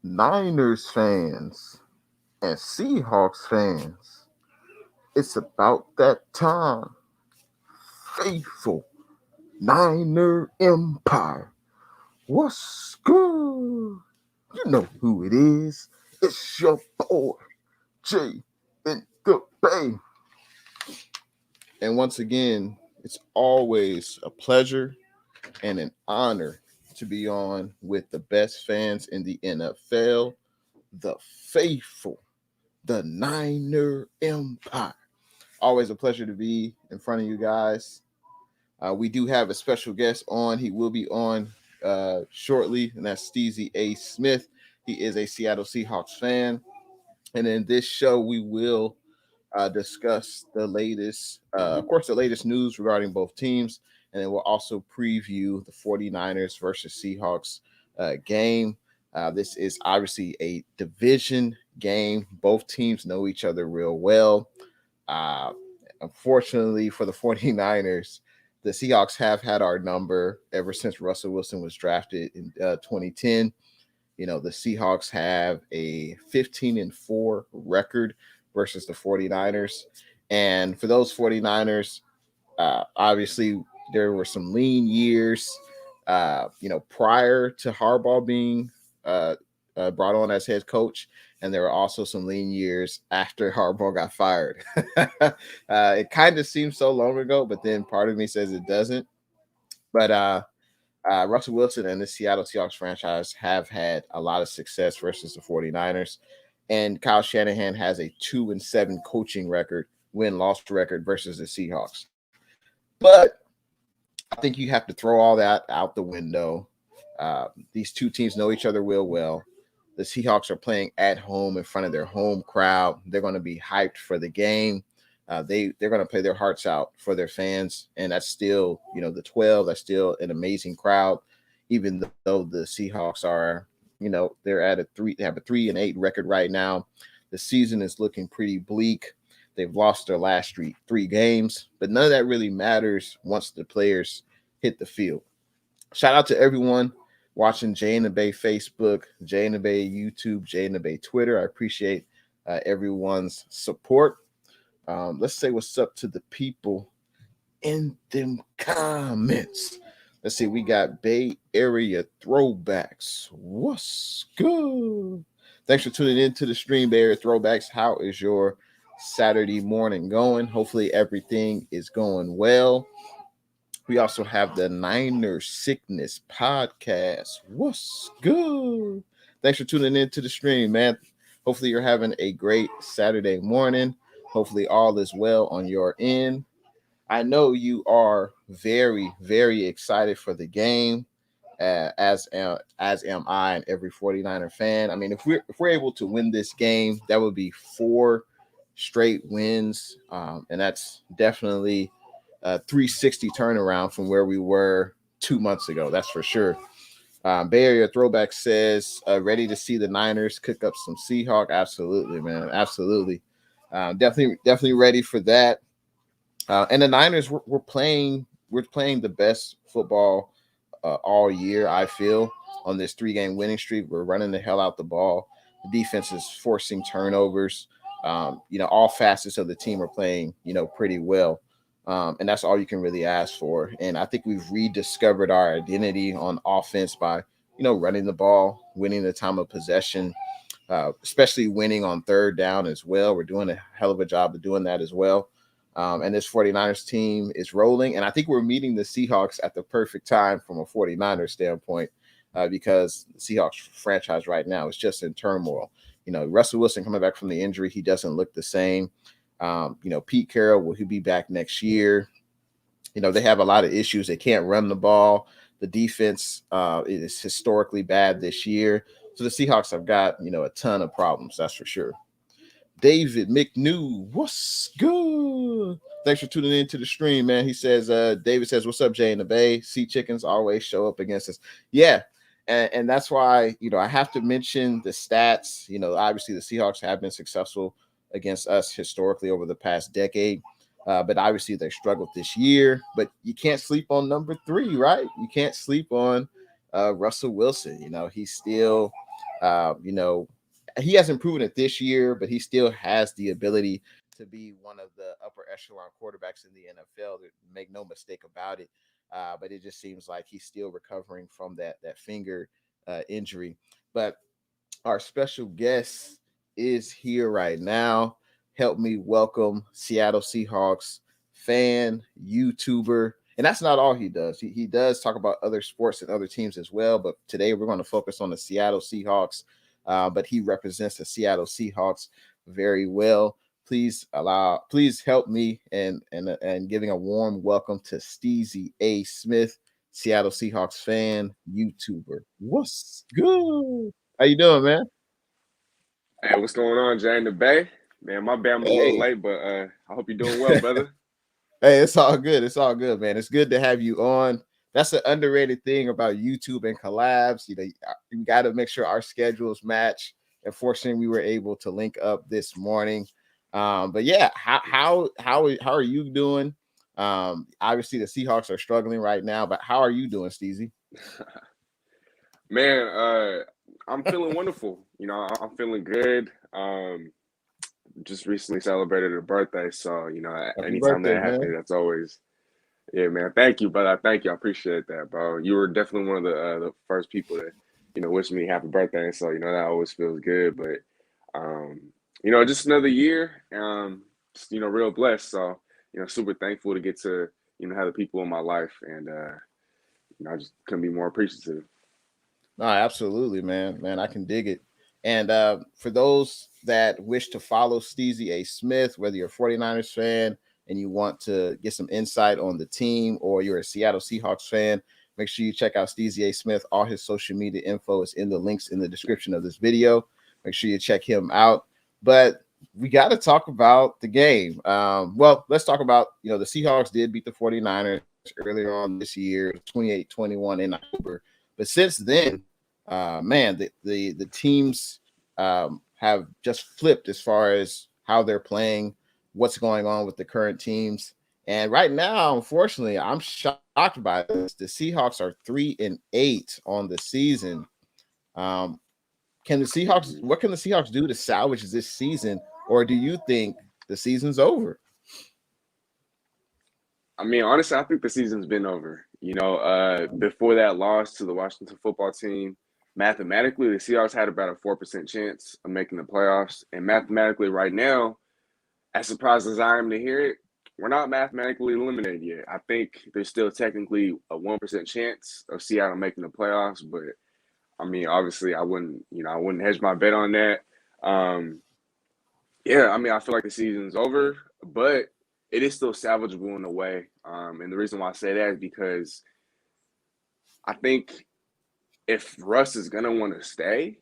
Niners fans and Seahawks fans, it's about that time. Faithful Niner Empire. What's good? You know who it is. It's your boy, J in the Bay. And once again, it's always a pleasure and an honor to be on with the best fans in the NFL, the faithful, the Niner Empire. Always a pleasure to be in front of you guys. We do have a special guest on. He will be on shortly, and that's Steezy A Smith. He is a Seattle Seahawks fan. And in this show, we will discuss the latest, of course, the latest news regarding both teams. And then we'll also preview the 49ers versus Seahawks game. This is obviously a division game. Both teams know each other real well. Unfortunately for the 49ers, the Seahawks have had our number ever since Russell Wilson was drafted in 2010. You know, the Seahawks have a 15-4 record versus the 49ers. And for those 49ers, obviously there were some lean years, prior to Harbaugh being brought on as head coach. And there were also some lean years after Harbaugh got fired. It kind of seems so long ago, but then part of me says it doesn't. But Russell Wilson and the Seattle Seahawks franchise have had a lot of success versus the 49ers. And Kyle Shanahan has a 2-7 coaching record, win-loss record versus the Seahawks. But I think you have to throw all that out the window. These two teams know each other real well. The Seahawks are playing at home in front of their home crowd. They're going to be hyped for the game. They're going to play their hearts out for their fans, and that's still, the 12. That's still an amazing crowd, even though the Seahawks are, they're at they have a 3-8 record right now. The season is looking pretty bleak. They've lost their last three games, but none of that really matters once the players hit the field. Shout out to everyone watching J Bay Facebook, J Bay YouTube, J Bay Twitter. I appreciate everyone's support. Let's say what's up to the people in them comments. Let's see, we got Bay Area Throwbacks. What's good? Thanks for tuning in to the stream, Bay Area Throwbacks. How is your Saturday morning going? Hopefully everything is going well. We also have the Niner Sickness Podcast. What's good? Thanks for tuning in to the stream, man. Hopefully you're having a great Saturday morning. Hopefully all is well on your end. I know you are very, very excited for the game, as am I and every 49er fan. I mean, if we're able to win this game, that would be 4 straight wins, and that's definitely a 360 turnaround from where we were 2 months ago. That's for sure. Bay Area Throwback says, ready to see the Niners cook up some Seahawk. Absolutely, man. Absolutely. Definitely ready for that. And the Niners, we're playing the best football all year, I feel, on this 3-game winning streak. We're running the hell out the ball. The defense is forcing turnovers. All facets of the team are playing, pretty well. And that's all you can really ask for. And I think we've rediscovered our identity on offense by, running the ball, winning the time of possession, especially winning on third down as well. We're doing a hell of a job of doing that as well. And this 49ers team is rolling. And I think we're meeting the Seahawks at the perfect time from a 49ers standpoint, because the Seahawks franchise right now is just in turmoil. Russell Wilson coming back from the injury, he doesn't look the same. Pete Carroll, will he be back next year? They have a lot of issues. They can't run the ball. The defense is historically bad this year. So the Seahawks have got, a ton of problems. That's for sure. David McNew, what's good? Thanks for tuning in to the stream, man. He says, David says, what's up, Jay in the Bay? Sea chickens always show up against us. Yeah. And that's why, I have to mention the stats. Obviously the Seahawks have been successful against us historically over the past decade. But obviously they struggled this year. But you can't sleep on number 3, right? You can't sleep on Russell Wilson. He's still You know, he hasn't proven it this year, but he still has the ability to be one of the upper echelon quarterbacks in the NFL. Make no mistake about it. But it just seems like he's still recovering from that finger injury. But our special guest is here right now. Help me welcome Seattle Seahawks fan, YouTuber. And that's not all he does. He does talk about other sports and other teams as well. But today we're going to focus on the Seattle Seahawks. But he represents the Seattle Seahawks very well. Please help me and giving a warm welcome to Steezy A Smith, Seattle Seahawks fan, YouTuber. What's good? How you doing, man? Hey, what's going on, Jay in the Bay? Man, my bad, I'm a little Hey. late, but I hope you're doing well, brother. Hey, it's all good. It's all good, man. It's good to have you on. That's the underrated thing about YouTube and collabs. You know, you got to make sure our schedules match. Unfortunately, we were able to link up this morning. But yeah, how are you doing? Obviously the Seahawks are struggling right now, but how are you doing, Steezy? Man, I'm feeling wonderful. I'm feeling good. Just recently celebrated a birthday, so Happy anytime birthday, that happens, man. that's always yeah, man. Thank you, brother. Thank you. I appreciate that, bro. You were definitely one of the first people to wish me happy birthday, so that always feels good. But um, just another year. Just, real blessed. So super thankful to get to have the people in my life, and I just couldn't be more appreciative. No, absolutely, man. Man, I can dig it. And for those that wish to follow Steezy A Smith, whether you're a 49ers fan and you want to get some insight on the team, or you're a Seattle Seahawks fan, make sure you check out Steezy A Smith. All his social media info is in the links in the description of this video. Make sure you check him out. But we got to talk about the game. Well, let's talk about, the Seahawks did beat the 49ers earlier on this year, 28-21 in October. But since then, man, the teams have just flipped as far as how they're playing, what's going on with the current teams. And right now, unfortunately, I'm shocked by this. The Seahawks are 3-8 on the season. Um, can the Seahawks? Mhm. What can the Seahawks do to salvage this season, or do you think the season's over? I mean, honestly, I think the season's been over. Before that loss to the Washington football team, mathematically, the Seahawks had about a 4% chance of making the playoffs. And mathematically, right now, as surprised as I am to hear it, we're not mathematically eliminated yet. I think there's still technically a 1% chance of Seattle making the playoffs, but I mean, obviously, I wouldn't hedge my bet on that. Um, yeah, I mean, I feel like the season's over, but it is still salvageable in a way. And the reason why I say that is because I think if Russ is gonna want to stay,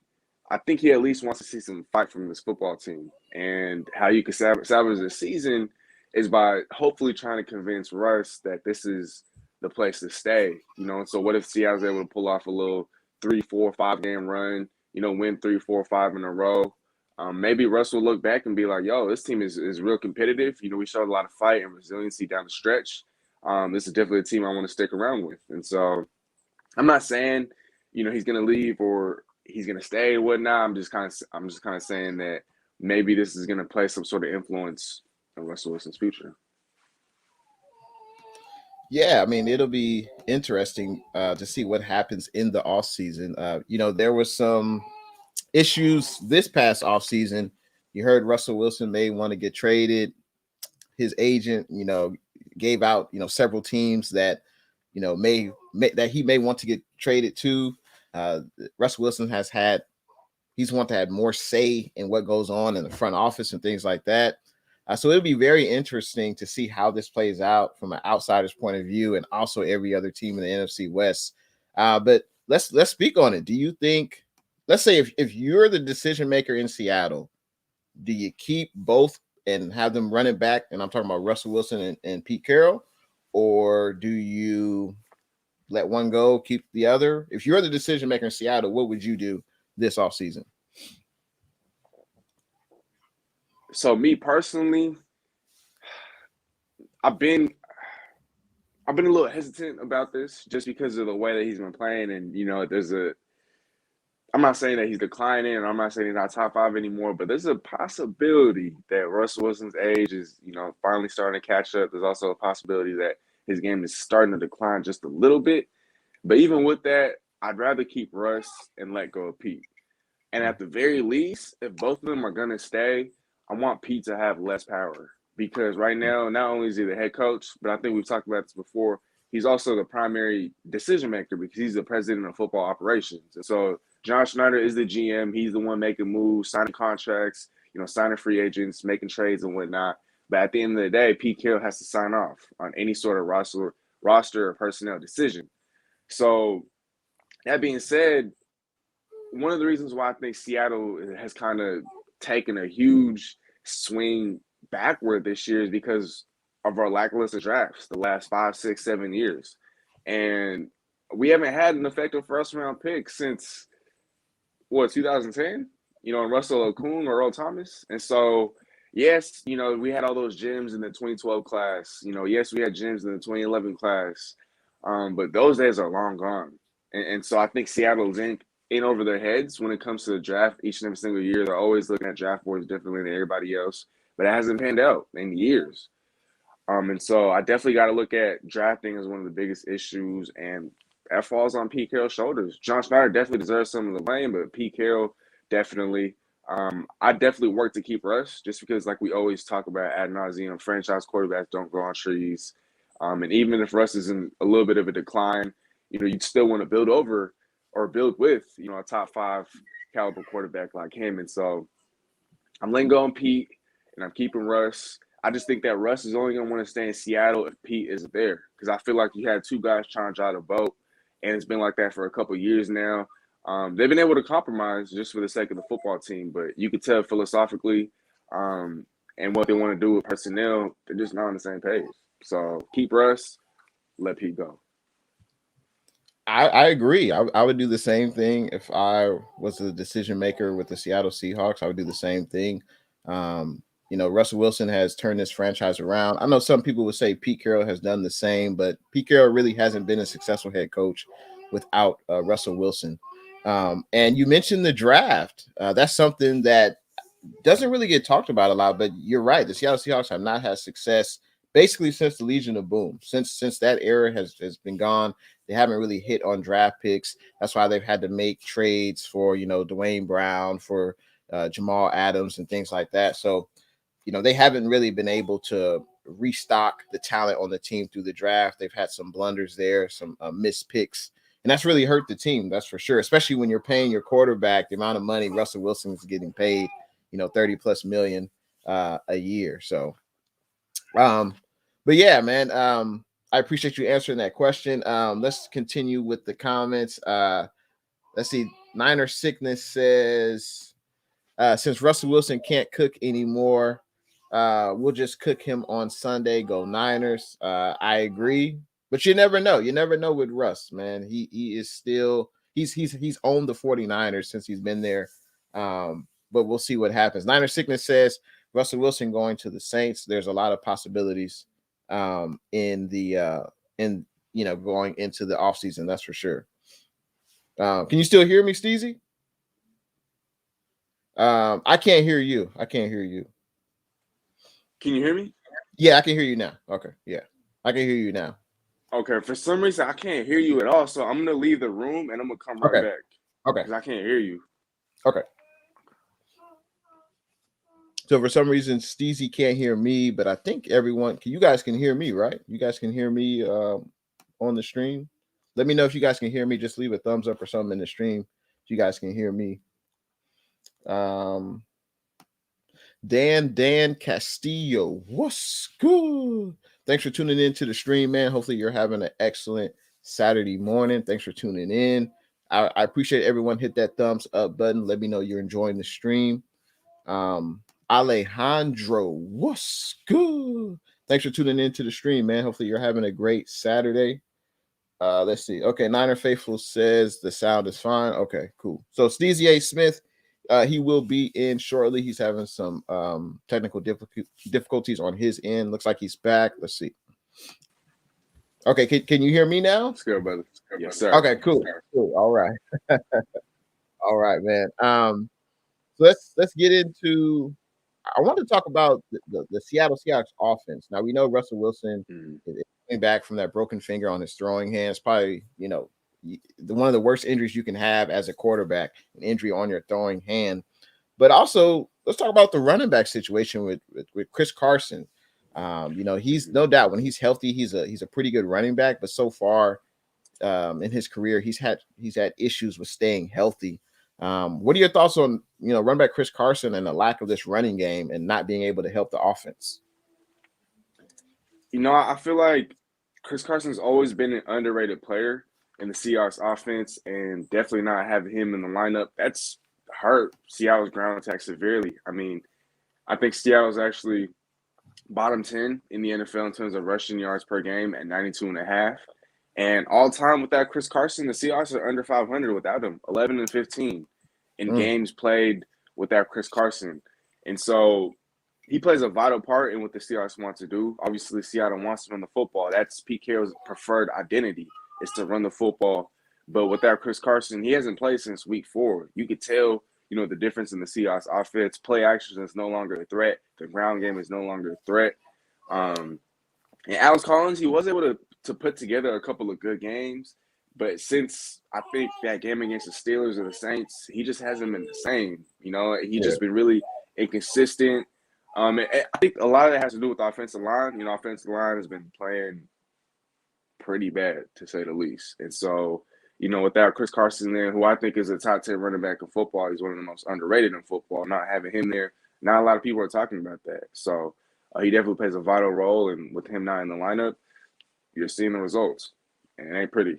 I think he at least wants to see some fight from this football team. And how you can salvage this season is by hopefully trying to convince Russ that this is the place to stay. And so what if Seattle's able to pull off a little 3, 4, 5 game run? Win 3, 4, 5 in a row. Maybe Russ will look back and be like, "Yo, this team is real competitive. We showed a lot of fight and resiliency down the stretch. This is definitely a team I want to stick around with." And so I'm not saying, he's gonna leave or he's gonna stay or whatnot. I'm just kind of saying that maybe this is gonna play some sort of influence on Russell Wilson's future. Yeah, I mean, it'll be interesting to see what happens in the off season. There was some issues this past off season. You heard Russell Wilson may want to get traded. His agent, gave out, several teams that, may that he may want to get traded to. Uh, Russell Wilson he's want to have more say in what goes on in the front office and things like that. So it'll be very interesting to see how this plays out from an outsider's point of view, and also every other team in the NFC West. But let's speak on it. Do you think? Let's say if you're the decision maker in Seattle, do you keep both and have them running back? And I'm talking about Russell Wilson and Pete Carroll, or do you let one go, keep the other? If you're the decision maker in Seattle, what would you do this offseason? So me personally, I've been I've been a little hesitant about this just because of the way that he's been playing, and there's a I'm not saying that he's declining, and I'm not saying he's not top 5 anymore, but there's a possibility that Russell Wilson's age is, finally starting to catch up. There's also a possibility that his game is starting to decline just a little bit. But even with that, I'd rather keep Russ and let go of Pete. And at the very least, if both of them are going to stay, I want Pete to have less power. Because right now, not only is he the head coach, but I think we've talked about this before, he's also the primary decision maker because he's the president of football operations. And so John Schneider is the GM. He's the one making moves, signing contracts, signing free agents, making trades and whatnot. But at the end of the day, Pete Carroll has to sign off on any sort of roster or personnel decision. So that being said, one of the reasons why I think Seattle has kind of taken a huge swing backward this year is because of our lackluster drafts the last 5, 6, 7 years. And we haven't had an effective first-round pick since, 2010? And Russell Okung or Earl Thomas. And so, yes, we had all those gems in the 2012 class. Yes, we had gems in the 2011 class. But those days are long gone. And so I think Seattle's in over their heads when it comes to the draft each and every single year. They're always looking at draft boards differently than everybody else, but it hasn't panned out in years. And so I definitely got to look at drafting as one of the biggest issues, and that falls on Pete Carroll's shoulders. John Schneider definitely deserves some of the blame, but Pete Carroll definitely. I definitely work to keep Russ just because, like we always talk about ad nauseum, franchise quarterbacks don't grow on trees. And even if Russ is in a little bit of a decline, you'd still want to build over or build with, a top 5 caliber quarterback like him. And so I'm letting go on Pete and I'm keeping Russ. I just think that Russ is only going to want to stay in Seattle if Pete isn't there. Because I feel like you had 2 guys trying to drive the boat, and it's been like that for a couple of years now. They've been able to compromise just for the sake of the football team, but you could tell philosophically and what they want to do with personnel, they're just not on the same page. So keep Russ, let Pete go. I agree. I would do the same thing if I was the decision maker with the Seattle Seahawks. I would do the same thing. Russell Wilson has turned this franchise around. I know some people would say Pete Carroll has done the same, but Pete Carroll really hasn't been a successful head coach without Russell Wilson. And you mentioned the draft. That's something that doesn't really get talked about a lot, but you're right. The Seattle Seahawks have not had success basically since the Legion of Boom. Since that era has been gone, they haven't really hit on draft picks. That's why they've had to make trades for, Dwayne Brown, for Jamal Adams and things like that. So, they haven't really been able to restock the talent on the team through the draft. They've had some blunders there, some missed picks, and that's really hurt the team. That's for sure, especially when you're paying your quarterback the amount of money Russell Wilson is getting paid, 30+ million a year. So, but yeah, man, I appreciate you answering that question. Let's continue with the comments. Let's see. Niner Sickness says, since Russell Wilson can't cook anymore, we'll just cook him on Sunday. Go Niners. I agree, but you never know. You never know with Russ, man. He is still he's owned the 49ers since he's been there. But we'll see what happens. Niner Sickness says Russell Wilson going to the Saints. There's a lot of possibilities going into the offseason. That's for sure. Can you still hear me, Steezy? I can't hear you. Can you hear me? Yeah, I can hear you now. Okay. Yeah, I can hear you now. Okay. For some reason, I can't hear you at all. So I'm going to leave the room and I'm going to come right back. Okay. Because I can't hear you. Okay. So for some reason, Steezy can't hear me, but I think you guys can hear me, right? You guys can hear me on the stream. Let me know if you guys can hear me. Just leave a thumbs up or something in the stream if you guys can hear me. Dan Castillo, what's good? Thanks for tuning in to the stream, man. Hopefully you're having an excellent Saturday morning. Thanks for tuning in. I appreciate everyone. Hit that thumbs up button. Let me know you're enjoying the stream. Alejandro, what's good? Thanks for tuning in to the stream, man. Hopefully you're having a great Saturday. Let's see. Okay, Niner Faithful says the sound is fine. Okay, cool. So Steezy A Smith, he will be in shortly. He's having some technical difficulties on his end. Looks like he's back. Let's see. Okay, can you hear me now? Let's go, brother. Yes, sir. Okay, cool. Cool. All right. All right, man. So let's get into. I want to talk about the Seattle Seahawks offense. Now we know Russell Wilson Mm. is coming back from that broken finger on his throwing hand. It's probably one of the worst injuries you can have as a quarterback, an injury on your throwing hand. But also, let's talk about the running back situation with Chris Carson. He's no doubt when he's healthy, he's a pretty good running back. But so far, in his career, he's had issues with staying healthy. What are your thoughts on running back Chris Carson and the lack of this running game and not being able to help the offense? I feel like Chris Carson's always been an underrated player in the Seahawks offense, and definitely not having him in the lineup, that's hurt Seattle's ground attack severely. I mean, I think Seattle's actually bottom 10 in the NFL in terms of rushing yards per game at 92.5. And all time without Chris Carson, the Seahawks are under 500 without him, 11-15 in games played without Chris Carson. And so he plays a vital part in what the Seahawks want to do. Obviously, Seattle wants to run the football. That's Pete Carroll's preferred identity, is to run the football. But without Chris Carson, he hasn't played since week 4. You could tell, the difference in the Seahawks offense. Play action is no longer a threat. The ground game is no longer a threat. And Alex Collins, he was able to put together a couple of good games. But since I think that game against the Steelers or the Saints, he just hasn't been the same. He's just been really inconsistent. I think a lot of that has to do with the offensive line. Offensive line has been playing pretty bad, to say the least. And so, without Chris Carson there, who I think is a top 10 running back in football, he's one of the most underrated in football. Not having him there, not a lot of people are talking about that. So he definitely plays a vital role. And with him not in the lineup, you're seeing the results. And it ain't pretty.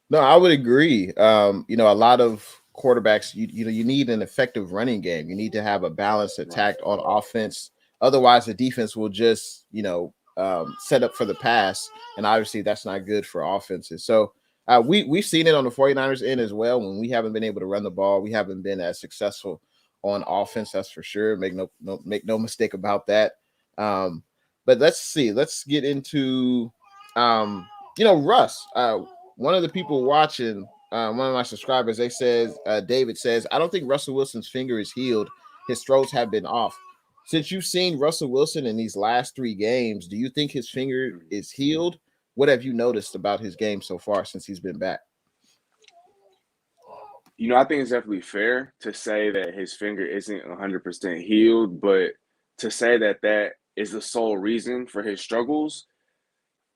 No, I would agree. A lot of quarterbacks, you need an effective running game. You need to have a balanced attack on offense. Otherwise, the defense will just, set up for the pass. And obviously, that's not good for offenses. So we've seen it on the 49ers end as well. When we haven't been able to run the ball, we haven't been as successful on offense. That's for sure. Make no mistake about that. But let's see. Let's get into, Russ. One of the people watching, one of my subscribers, David says, I don't think Russell Wilson's finger is healed. His throws have been off. Since you've seen Russell Wilson in these last 3 games, do you think his finger is healed? What have you noticed about his game so far since he's been back? I think it's definitely fair to say that his finger isn't 100% healed, but to say that is the sole reason for his struggles,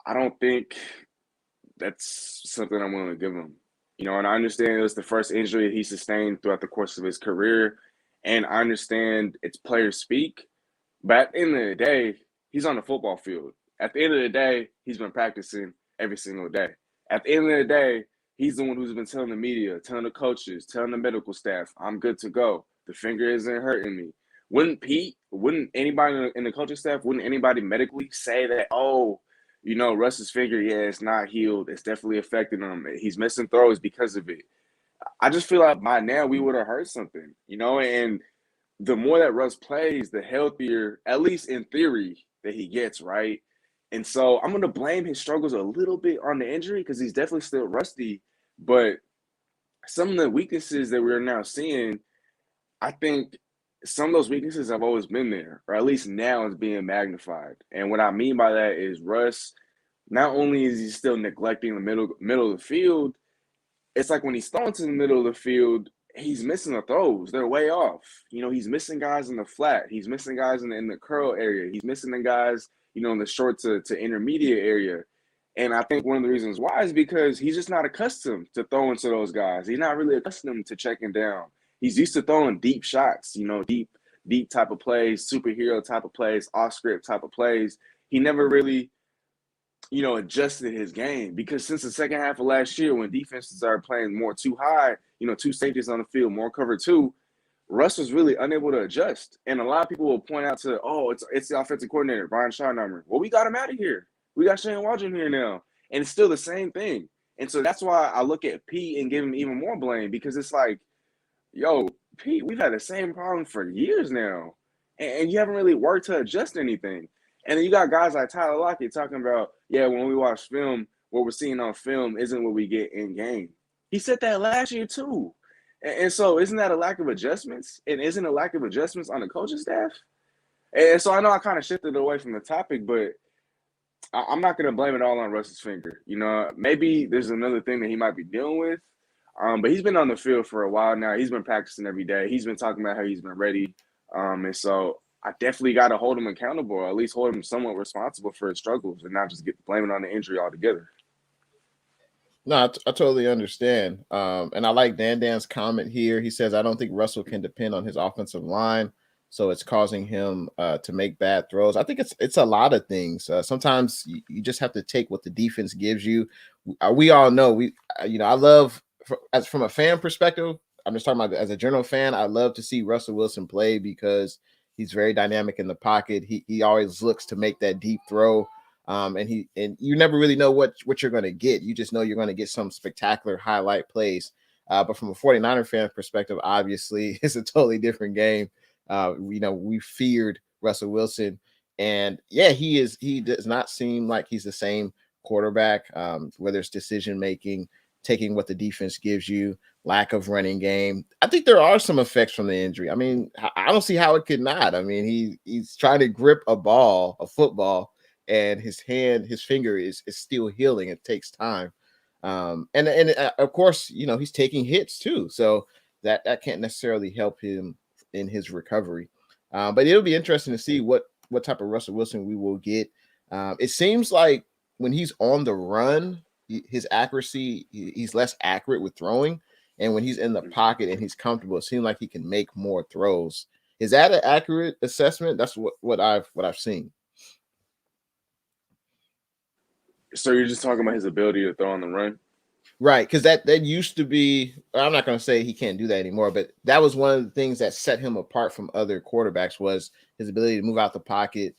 I don't think that's something I'm willing to give him. And I understand it was the first injury he sustained throughout the course of his career, and I understand it's players speak, but at the end of the day, he's on the football field. At the end of the day, he's been practicing every single day. At the end of the day, he's the one who's been telling the media, telling the coaches, telling the medical staff, I'm good to go. The finger isn't hurting me. Wouldn't anybody in the coaching staff, wouldn't anybody medically say that, Russ's finger, it's not healed. It's definitely affecting him. He's missing throws because of it. I just feel like by now we would have heard something, and the more that Russ plays, the healthier, at least in theory, that he gets, right? And so I'm going to blame his struggles a little bit on the injury because he's definitely still rusty. But some of the weaknesses that we're now seeing, I think some of those weaknesses have always been there, or at least now it's being magnified. And what I mean by that is Russ, not only is he still neglecting the middle of the field, it's like when he's throwing to the middle of the field, he's missing the throws. They're way off. He's missing guys in the flat. He's missing guys in the curl area. He's missing the guys, in the short to intermediate area. And I think one of the reasons why is because he's just not accustomed to throwing to those guys. He's not really accustomed to checking down. He's used to throwing deep shots, deep type of plays, superhero type of plays, off script type of plays. He never really, adjusted his game because since the second half of last year when defenses are playing more too high, 2 safeties on the field, more cover 2, Russ was really unable to adjust. And a lot of people will point out to, it's the offensive coordinator, Brian Schottenheimer. Well, we got him out of here. We got Shane Waldron here now. And it's still the same thing. And so that's why I look at Pete and give him even more blame because it's like, Pete, we've had the same problem for years now. And you haven't really worked to adjust anything. And then you got guys like Tyler Lockett talking about, when we watch film, what we're seeing on film isn't what we get in game. He said that last year too. And so isn't that a lack of adjustments? And isn't a lack of adjustments on the coaching staff? And so I know I kind of shifted away from the topic, but I'm not going to blame it all on Russ's finger. You know, maybe there's another thing that he might be dealing with. But he's been on the field for a while now. He's been practicing every day. He's been talking about how he's been ready. And so I definitely got to hold him accountable, or at least hold him somewhat responsible for his struggles, and not just get blaming on the injury altogether. No, I totally understand. And I like Dan's comment here. He says, I don't think Russell can depend on his offensive line, so it's causing him to make bad throws. I think it's a lot of things. Sometimes you just have to take what the defense gives you. We all know I love as from a fan perspective. I'm just talking about as a general fan. I love to see Russell Wilson play because he's very dynamic in the pocket. He always looks to make that deep throw. And you never really know what you're going to get. You just know you're going to get some spectacular highlight plays. But from a 49er fan perspective, obviously, it's a totally different game. We feared Russell Wilson, and yeah, he does not seem like he's the same quarterback, whether it's decision making, taking what the defense gives you, lack of running game. I think there are some effects from the injury. I mean, I don't see how it could not. I mean, he's trying to grip a football, and his finger is still healing. It takes time. And of course, he's taking hits too. So that can't necessarily help him in his recovery. But it'll be interesting to see what type of Russell Wilson we will get. It seems like when he's on the run, his accuracy, he's less accurate with throwing. And when he's in the pocket and he's comfortable, it seems like he can make more throws. Is that an accurate assessment? That's what I've seen. So you're just talking about his ability to throw on the run? Right, because that used to be, I'm not going to say he can't do that anymore, but that was one of the things that set him apart from other quarterbacks was his ability to move out the pocket,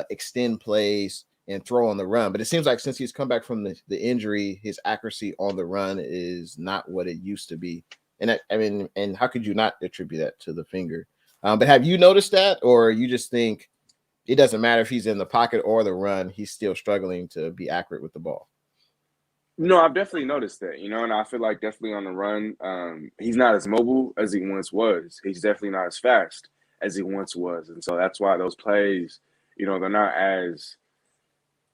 extend plays, and throw on the run. But it seems like since he's come back from the injury, his accuracy on the run is not what it used to be. And and how could you not attribute that to the finger? But have you noticed that, or you just think it doesn't matter if he's in the pocket or the run, he's still struggling to be accurate with the ball? No, I've definitely noticed that, and I feel like definitely on the run, he's not as mobile as he once was. He's definitely not as fast as he once was. And so that's why those plays, they're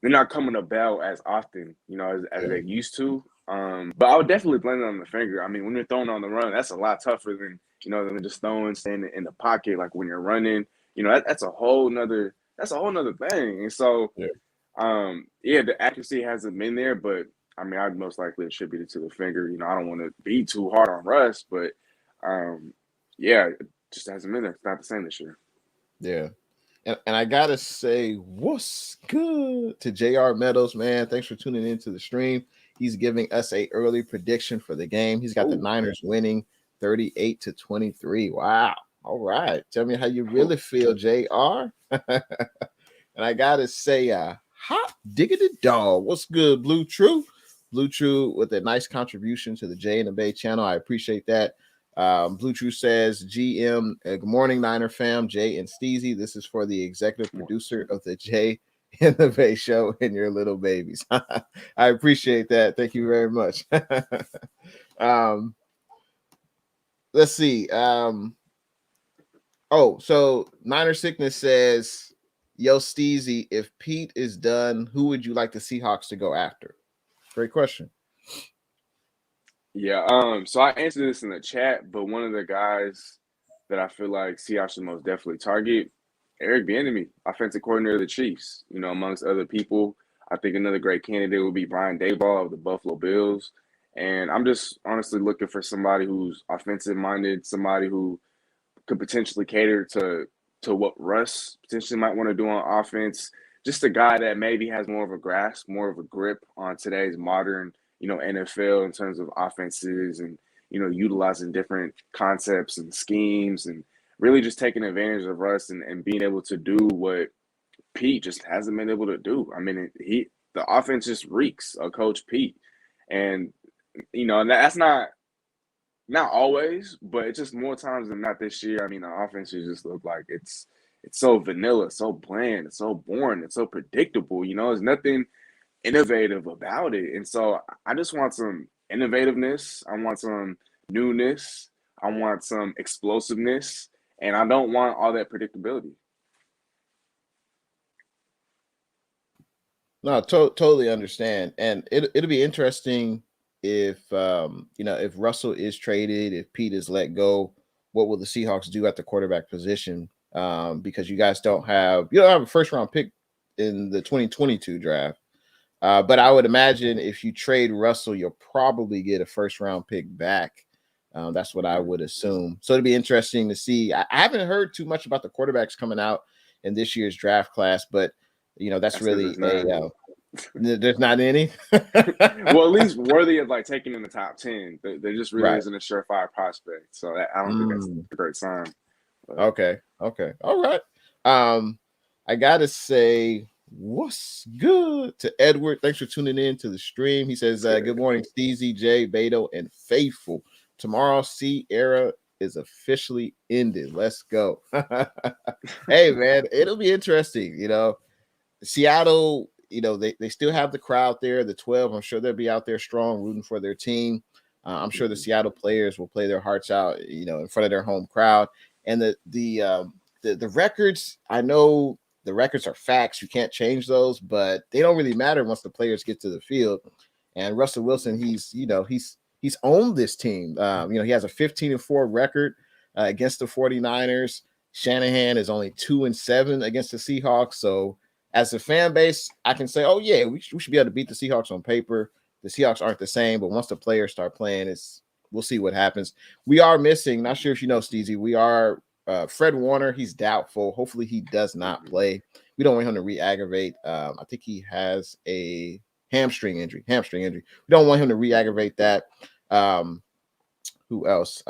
not coming about as often, as they used to. But I would definitely blame it on the finger. I mean, when you're throwing on the run, that's a lot tougher than just standing in the pocket. Like when you're running, that's a whole nother thing. And so, the accuracy hasn't been there, but I mean, I'd most likely attribute it to the finger. I don't want to be too hard on Russ, but it just hasn't been there. It's not the same this year. Yeah. And I gotta say, what's good to JR Meadows, man. Thanks for tuning into the stream. He's giving us a early prediction for the game. He's got the Niners winning 38-23. Wow. All right. Tell me how you really feel, JR. And I gotta say, hot diggity dog. What's good, Blue True? Blue True with a nice contribution to the J and the Bay channel. I appreciate that. Blue True says, GM, good morning, Niner fam, Jay and Steezy. This is for the executive producer of the Jay and the Bay show and your little babies. I appreciate that. Thank you very much. Let's see. So Niner Sickness says, yo, Steezy, if Pete is done, who would you like the Seahawks to go after? Great question. Yeah, so I answered this in the chat, but one of the guys that I feel like Seahawks should most definitely target, Eric Bieniemy, offensive coordinator of the Chiefs. Amongst other people, I think another great candidate would be Brian Daboll of the Buffalo Bills. And I'm just honestly looking for somebody who's offensive-minded, somebody who could potentially cater to what Russ potentially might want to do on offense. Just a guy that maybe has more of a grasp, more of a grip on today's modern NFL in terms of offenses and, utilizing different concepts and schemes and really just taking advantage of Russ and being able to do what Pete just hasn't been able to do. I mean, the offense just reeks of Coach Pete. And, and that's not always, but it's just more times than not this year. I mean, the offense just look like it's so vanilla, so bland, it's so boring, it's so predictable. There's nothing innovative about it. And so I just want some innovativeness. I want some newness. I want some explosiveness, and I don't want all that predictability. No, totally understand, and it'll be interesting if if Russell is traded, if Pete is let go. What will the Seahawks do at the quarterback position? Because you guys don't have a first round pick in the 2022 draft. But I would imagine if you trade Russell, you'll probably get a first round pick back. That's what I would assume. So it'd be interesting to see. I haven't heard too much about the quarterbacks coming out in this year's draft class, but that's really there's not any. Well, at least worthy of like taking in the top 10. There just really Right. isn't a surefire prospect. So I don't think that's a great sign. But. Okay. All right. I gotta say, what's good to Edward? Thanks for tuning in to the stream. He says, good morning, Steezy, J, Beto, and Faithful. Tomorrow, C era is officially ended. Let's go. Hey, man, it'll be interesting. Seattle, they still have the crowd there, the 12. I'm sure they'll be out there strong, rooting for their team. I'm sure the Seattle players will play their hearts out, in front of their home crowd. And the records, I know the records are facts. You can't change those, but they don't really matter once the players get to the field. And Russell Wilson, he's owned this team. He has a 15-4 record against the 49ers. Shanahan is only 2-7 against the Seahawks. So as a fan base, I can say, oh yeah, we should be able to beat the Seahawks on paper. The Seahawks aren't the same, but once the players start playing, we'll see what happens. We are missing, not sure if you know, Steezy, we are Fred Warner. He's doubtful. Hopefully he does not play. We don't want him to re-aggravate. I think he has a hamstring injury. We don't want him to re-aggravate that. Who else?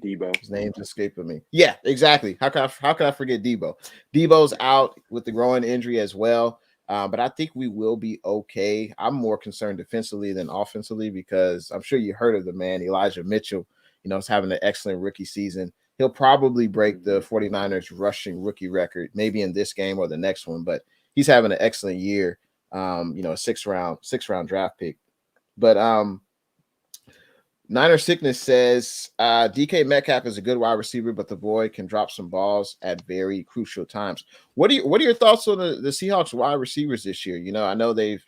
Debo. His name's escaping me. Yeah, exactly. How can I forget Debo? Debo's out with the growing injury as well. But I think we will be okay. I'm more concerned defensively than offensively because I'm sure you heard of the man, Elijah Mitchell. Is having an excellent rookie season. He'll probably break the 49ers rushing rookie record, maybe in this game or the next one, but he's having an excellent year. A six round draft pick. But Niner Sickness says DK Metcalf is a good wide receiver, but the boy can drop some balls at very crucial times. What are your thoughts on the Seahawks wide receivers this year? I know they've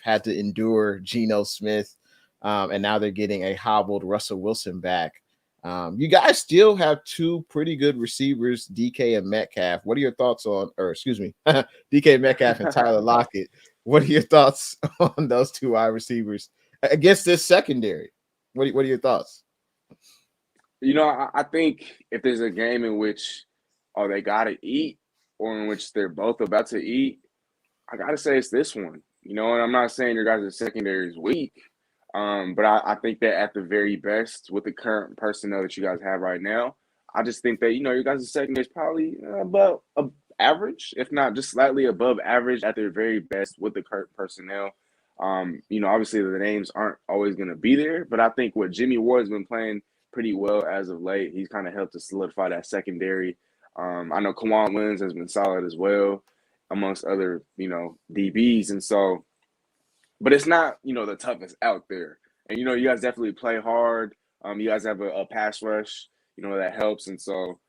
had to endure Geno Smith, and now they're getting a hobbled Russell Wilson back. You guys still have two pretty good receivers, DK and Metcalf. What are your thoughts on, DK Metcalf and Tyler Lockett? What are your thoughts on those two wide receivers against this secondary? What are your thoughts? I think if there's a game in which they got to eat or in which they're both about to eat, I got to say it's this one. And I'm not saying your guys' secondary is weak, but I think that at the very best with the current personnel that you guys have right now, I just think that, your guys' secondary is probably above average, if not just slightly above average at their very best with the current personnel. Obviously the names aren't always going to be there, but I think what Jimmy Ward's been playing pretty well as of late. He's kind of helped to solidify that secondary. I know Kwan Williams has been solid as well, amongst other, DBs. And so, but it's not, the toughest out there. And, you guys definitely play hard. You guys have a pass rush, that helps. And so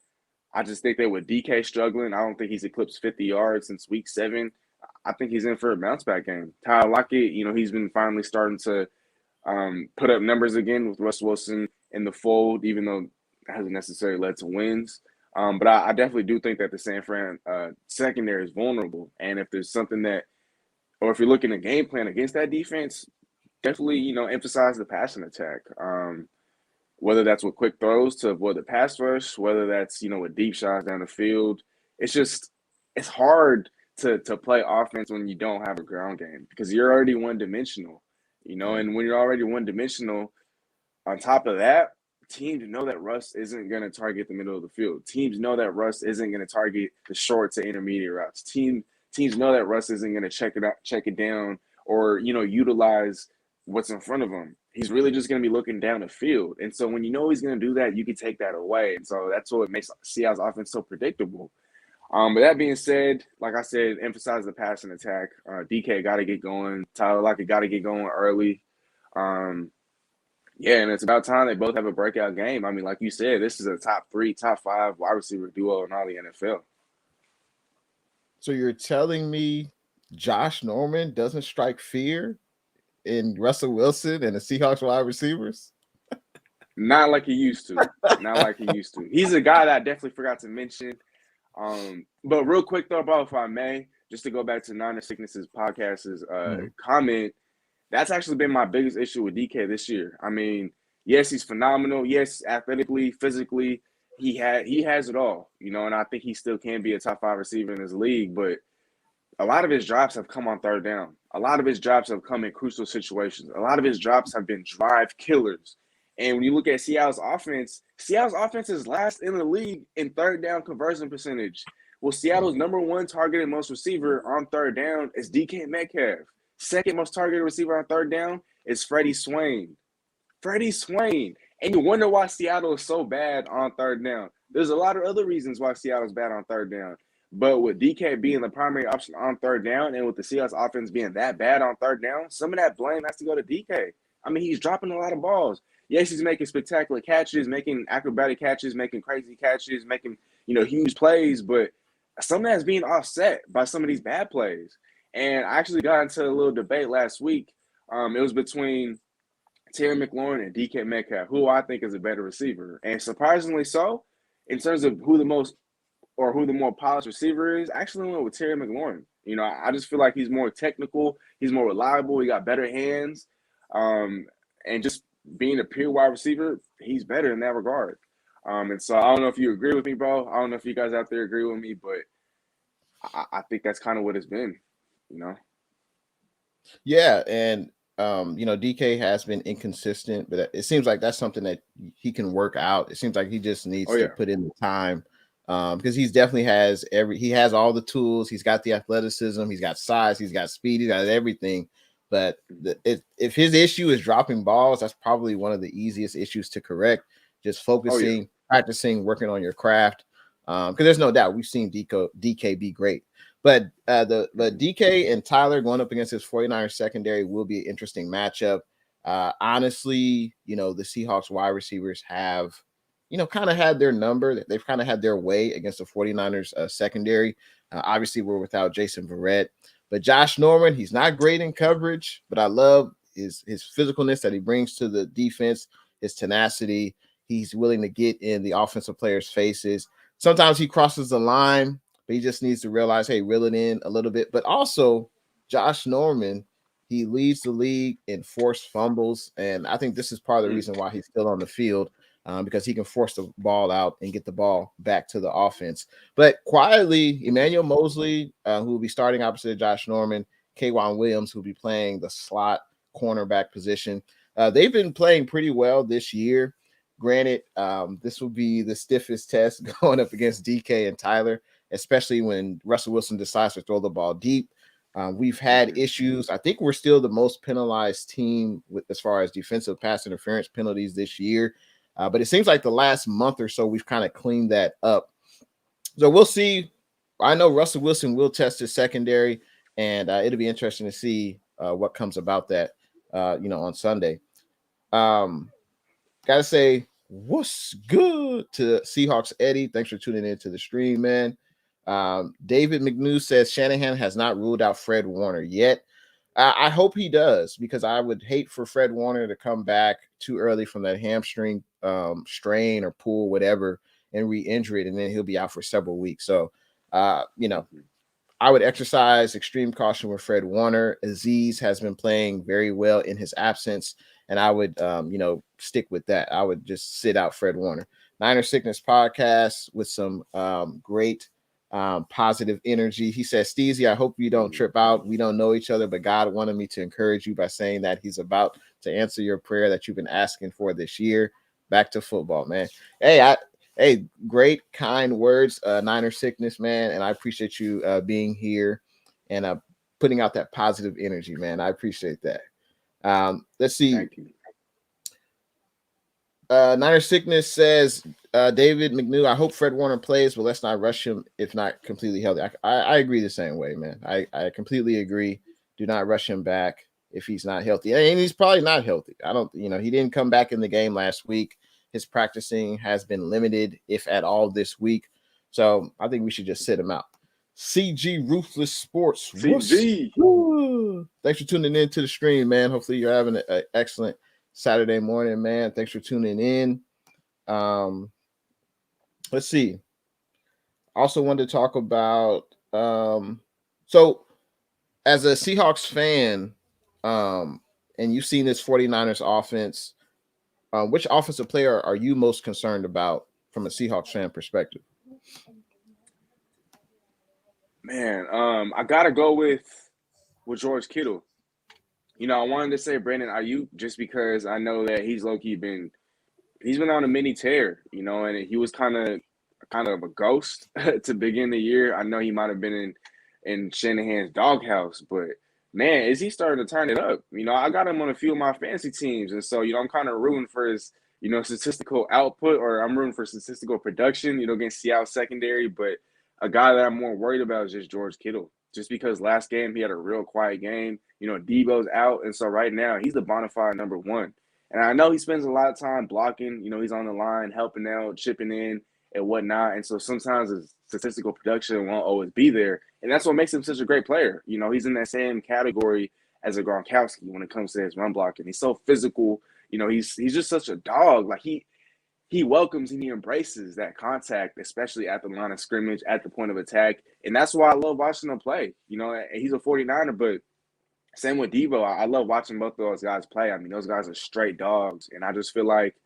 I just think that with DK struggling, I don't think he's eclipsed 50 yards since week 7. I think he's in for a bounce back game. Tyler Lockett, he's been finally starting to put up numbers again with Russ Wilson in the fold, even though it hasn't necessarily led to wins. But I definitely do think that the San Fran secondary is vulnerable. And if there's something or if you're looking at game plan against that defense, definitely, emphasize the passing attack. Whether that's with quick throws to avoid the pass rush, whether that's, with deep shots down the field. It's hard to play offense when you don't have a ground game because you're already one-dimensional, and when you're already one-dimensional, on top of that, teams know that Russ isn't going to target the middle of the field. Teams know that Russ isn't going to target the short to intermediate routes. Teams know that Russ isn't going to check it down, or, utilize what's in front of him. He's really just going to be looking down the field. And so when he's going to do that, you can take that away. And so that's what makes Seattle's offense so predictable. But that being said, like I said, emphasize the passing attack. DK got to get going. Tyler Lockett got to get going early. Yeah, and it's about time they both have a breakout game. I mean, like you said, this is a top 3, top 5 wide receiver duo in all the NFL. So you're telling me Josh Norman doesn't strike fear in Russell Wilson and the Seahawks wide receivers? Not like he used to. Not like he used to. He's a guy that I definitely forgot to mention. But real quick though, bro, if I may, just to go back to Niner Sickness's podcast's comment, that's actually been my biggest issue with DK this year. I mean, yes, he's phenomenal. Yes, athletically, physically, he has it all, you know, and I think he still can be a top 5 receiver in his league, but a lot of his drops have come on third down. A lot of his drops have come in crucial situations. A lot of his drops have been drive killers. And when you look at Seattle's offense is last in the league in third down conversion percentage. Well, Seattle's number 1 targeted most receiver on third down is DK Metcalf. Second most targeted receiver on third down is Freddie Swain. And you wonder why Seattle is so bad on third down. There's a lot of other reasons why Seattle's bad on third down. But with DK being the primary option on third down and with the Seahawks offense being that bad on third down, some of that blame has to go to DK. I mean, he's dropping a lot of balls. Yes, he's making spectacular catches, making acrobatic catches, making crazy catches, making, huge plays, but some of that's being offset by some of these bad plays. And I actually got into a little debate last week. It was between Terry McLaurin and DK Metcalf, who I think is a better receiver. And surprisingly so, in terms of who the more polished receiver is, I actually went with Terry McLaurin. I just feel like he's more technical, he's more reliable, he got better hands, and just being a pure wide receiver, he's better in that regard. And so I don't know if you agree with me, bro. I don't know if you guys out there agree with me, but I think that's kind of what it's been, Yeah, and DK has been inconsistent, but it seems like that's something that he can work out. It seems like he just needs to put in the time, because he definitely has he has all the tools. He's got the athleticism, he's got size, he's got speed, he's got everything. But if his issue is dropping balls, that's probably one of the easiest issues to correct. Just focusing, practicing, working on your craft. Because there's no doubt we've seen DK be great. But DK and Tyler going up against his 49ers secondary will be an interesting matchup. Honestly, the Seahawks wide receivers have, kind of had their number. They've kind of had their way against the 49ers secondary. Obviously, we're without Jason Verrett. But Josh Norman, he's not great in coverage, but I love his physicalness that he brings to the defense, his tenacity. He's willing to get in the offensive players' faces. Sometimes he crosses the line, but he just needs to realize, hey, reel it in a little bit. But also, Josh Norman, he leads the league in forced fumbles, and I think this is part of the reason why he's still on the field, because he can force the ball out and get the ball back to the offense. But quietly, Emmanuel Mosley, who will be starting opposite Josh Norman, K'Wan Williams, who will be playing the slot cornerback position. They've been playing pretty well this year. Granted, this will be the stiffest test going up against DK and Tyler, especially when Russell Wilson decides to throw the ball deep. We've had issues. I think we're still the most penalized team as far as defensive pass interference penalties this year. But it seems like the last month or so, we've kind of cleaned that up. So we'll see. I know Russell Wilson will test his secondary, and it'll be interesting to see what comes about that, on Sunday. Gotta say, what's good to Seahawks Eddie? Thanks for tuning in to the stream, man. David McNew says Shanahan has not ruled out Fred Warner yet. I hope he does, because I would hate for Fred Warner to come back too early from that hamstring strain or pull, whatever, and re-injure it, and then he'll be out for several weeks. So, I would exercise extreme caution with Fred Warner. Azeez has been playing very well in his absence, and I would, stick with that. I would just sit out Fred Warner. Niner Sickness Podcast with some great positive energy. He says, Steezy, I hope you don't trip out. We don't know each other, but God wanted me to encourage you by saying that he's about to answer your prayer that you've been asking for this year. Back to football, man. Hey, great, kind words, Niner Sickness, man. And I appreciate you being here and putting out that positive energy, man. I appreciate that. Let's see. Thank you. Niner Sickness says, David McNew, I hope Fred Warner plays, but let's not rush him if not completely healthy. I agree the same way, man. I completely agree. Do not rush him back. if he's not healthy. And he's probably not healthy. He didn't come back in the game last week. His practicing has been limited, if at all, this week. So I think we should just sit him out. CG Ruthless Sports. CG. Thanks for tuning in to the stream, man. Hopefully you're having an excellent Saturday morning, man. Thanks for tuning in. Let's see. Also wanted to talk about so as a Seahawks fan, and you've seen this 49ers offense, which offensive player are you most concerned about from a Seahawks fan perspective? Man, I gotta go with George Kittle. I wanted to say Brandon Ayuk just because I know that he's low-key been on a mini tear, and he was kind of a ghost to begin the year. I know he might have been in Shanahan's doghouse, but man, is he starting to turn it up? I got him on a few of my fantasy teams, and so I'm kind of rooting for his statistical output, or I'm rooting for statistical production, against Seattle secondary. But a guy that I'm more worried about is just George Kittle, just because last game he had a real quiet game. Debo's out, and so right now he's the bona fide number one. And I know he spends a lot of time blocking. He's on the line, helping out, chipping in, and whatnot. And so sometimes his statistical production won't always be there. And that's what makes him such a great player. He's in that same category as a Gronkowski when it comes to his run blocking. He's so physical. He's just such a dog. Like he welcomes and he embraces that contact, especially at the line of scrimmage, at the point of attack. And that's why I love watching him play. He's a 49er, but same with Debo. I love watching both of those guys play. I mean, those guys are straight dogs. And I just feel like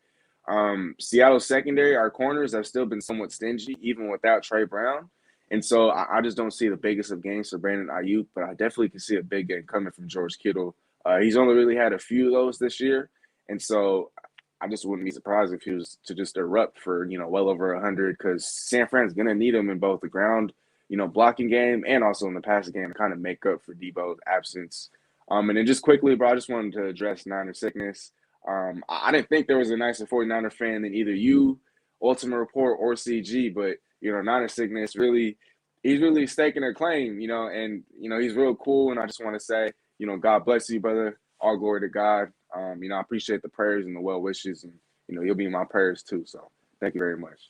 Seattle secondary, our corners have still been somewhat stingy, even without Trey Brown. And so I just don't see the biggest of games for Brandon Ayuk, but I definitely can see a big game coming from George Kittle. He's only really had a few of those this year. And so I just wouldn't be surprised if he was to just erupt for, well over 100, because San Fran's going to need him in both the ground, blocking game and also in the passing game to kind of make up for Debo's absence. And then just quickly, bro, I just wanted to address Niner sickness. I didn't think there was a nicer 49er fan than either you, Ultimate Report, or CG, but, Niner sickness he's really staking a claim, and, he's real cool. And I just want to say, God bless you, brother. All glory to God. I appreciate the prayers and the well wishes, and, you'll be in my prayers too. So thank you very much.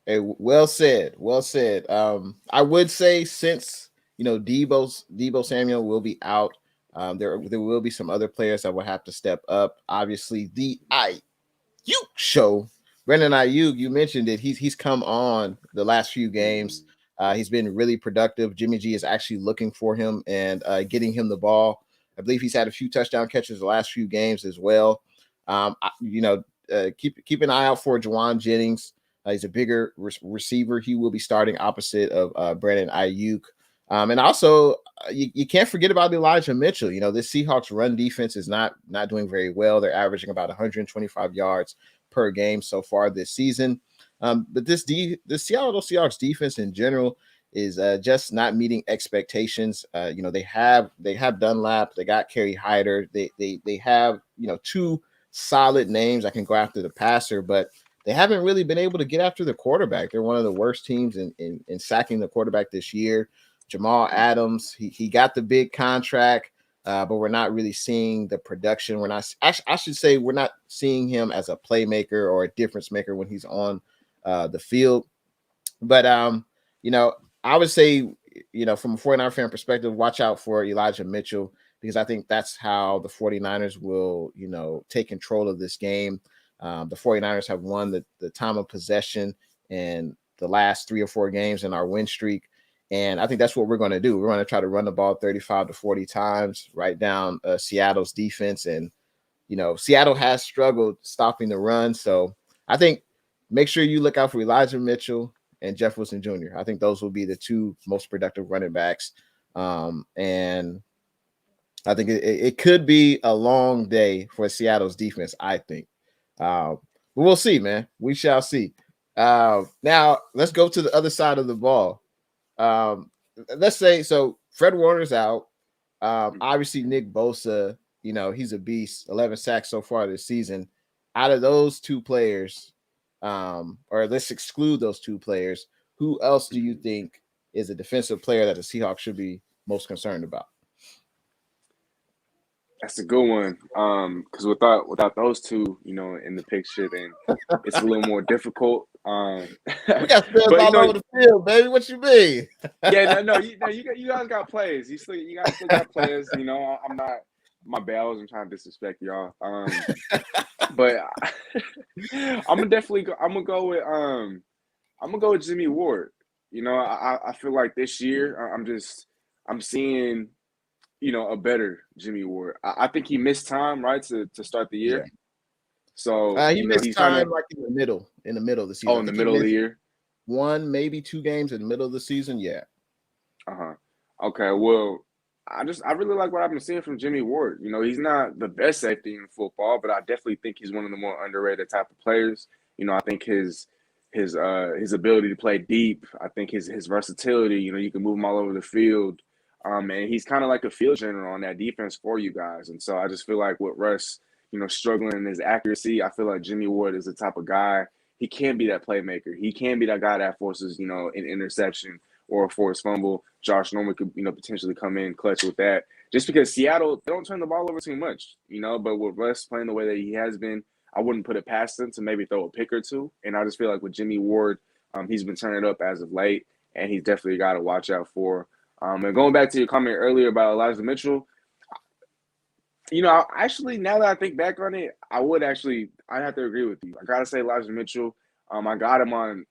Hey, well said. Well said. I would say since, Debo Samuel will be out, there will be some other players that will have to step up. Obviously, the Ayuk show. Brandon Ayuk, you mentioned it. He's come on the last few games. He's been really productive. Jimmy G is actually looking for him and getting him the ball. I believe he's had a few touchdown catches the last few games as well. Keep an eye out for Juwan Jennings. He's a bigger receiver. He will be starting opposite of Brandon Ayuk. And also, you can't forget about Elijah Mitchell. This Seahawks run defense is not doing very well. They're averaging about 125 yards per game so far this season. But the Seattle Seahawks defense in general is just not meeting expectations. They have Dunlap, they got Kerry Hyder, they have two solid names that can go after the passer, but they haven't really been able to get after the quarterback. They're one of the worst teams in sacking the quarterback this year. Jamal Adams, he got the big contract, but we're not really seeing the production. I should say we're not seeing him as a playmaker or a difference maker when he's on the field. But I would say, from a 49er fan perspective, watch out for Elijah Mitchell, because I think that's how the 49ers will, take control of this game. The 49ers have won the time of possession in the last 3 or 4 games in our win streak. And I think that's what we're going to do. We're going to try to run the ball 35 to 40 times, right down Seattle's defense. And, Seattle has struggled stopping the run. So I think make sure you look out for Elijah Mitchell and Jeff Wilson Jr. I think those will be the two most productive running backs. And I think it could be a long day for Seattle's defense, I think. But we'll see, man. We shall see. Now, let's go to the other side of the ball. Let's say, so Fred Warner's out. Obviously, Nick Bosa, he's a beast. 11 sacks so far this season. Out of those two players, or let's exclude those two players, who else do you think is a defensive player that the Seahawks should be most concerned about? That's a good one. Because without those two, in the picture, then it's a little more difficult. We got spells But all over the field, baby. What you mean? yeah, no, you guys got players. You guys still got players. I'm not my bad. I wasn't trying to disrespect y'all. But I'm gonna go with Jimmy Ward. I feel like this year I'm seeing a better Jimmy Ward. I think he missed time, right, to start the Yeah. year. So He missed he's trying time to. like in the middle of the season. Oh, I in the think he middle of the missed year. 1, maybe 2 games in the middle of the season. Yeah. Okay. Well, I really like what I've been seeing from Jimmy Ward. He's not the best safety in football, but I definitely think he's one of the more underrated type of players. I think his ability to play deep. I think his versatility. You can move him all over the field. And he's kind of like a field general on that defense for you guys. And so I just feel like with Russ, struggling in his accuracy, I feel like Jimmy Ward is the type of guy. He can be that playmaker. He can be that guy that forces, an interception or a forced fumble. Josh Norman could, potentially come in clutch with that. Just because Seattle, they don't turn the ball over too much, but with Russ playing the way that he has been, I wouldn't put it past him to maybe throw a pick or two. And I just feel like with Jimmy Ward, he's been turning it up as of late, and he's definitely got to watch out for. And going back to your comment earlier about Elijah Mitchell, actually, now that I think back on it, I have to agree with you. I got to say Elijah Mitchell. I got him on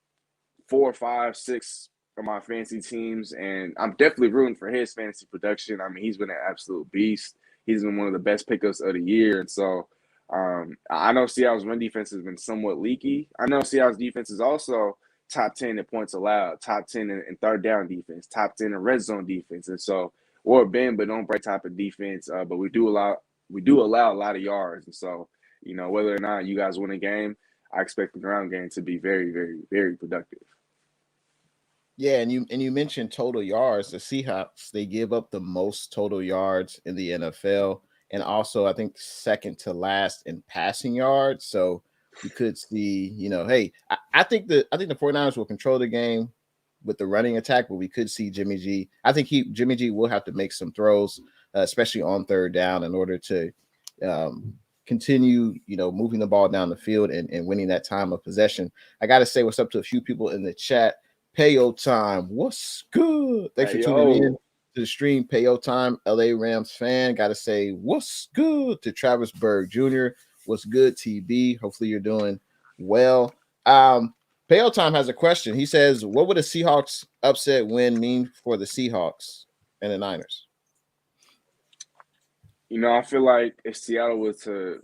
4, 5, 6 of my fantasy teams, and I'm definitely rooting for his fantasy production. I mean, he's been an absolute beast. He's been one of the best pickups of the year, and so I know Seattle's run defense has been somewhat leaky. I know Seattle's defense is also top 10 in points allowed, top 10 in third down defense, top 10 in red zone defense, and so we're a bend but don't break type of defense. But we do allow a lot of yards, and so whether or not you guys win a game, I expect the ground game to be very, very, very productive. Yeah, and you mentioned total yards. The Seahawks, they give up the most total yards in the NFL, and also I think second to last in passing yards. So you could see, hey, I think the 49ers will control the game with the running attack, but we could see Jimmy G. I think Jimmy G will have to make some throws, especially on third down, in order to continue, moving the ball down the field and winning that time of possession. I got to say what's up to a few people in the chat. Payo time. What's good? Thanks for tuning in to the stream. Payo time. LA Rams fan. Got to say what's good to Travis Berg Jr. What's good, TB? Hopefully you're doing well. Payo time has a question. He says, what would a Seahawks upset win mean for the Seahawks and the Niners? I feel like if Seattle were to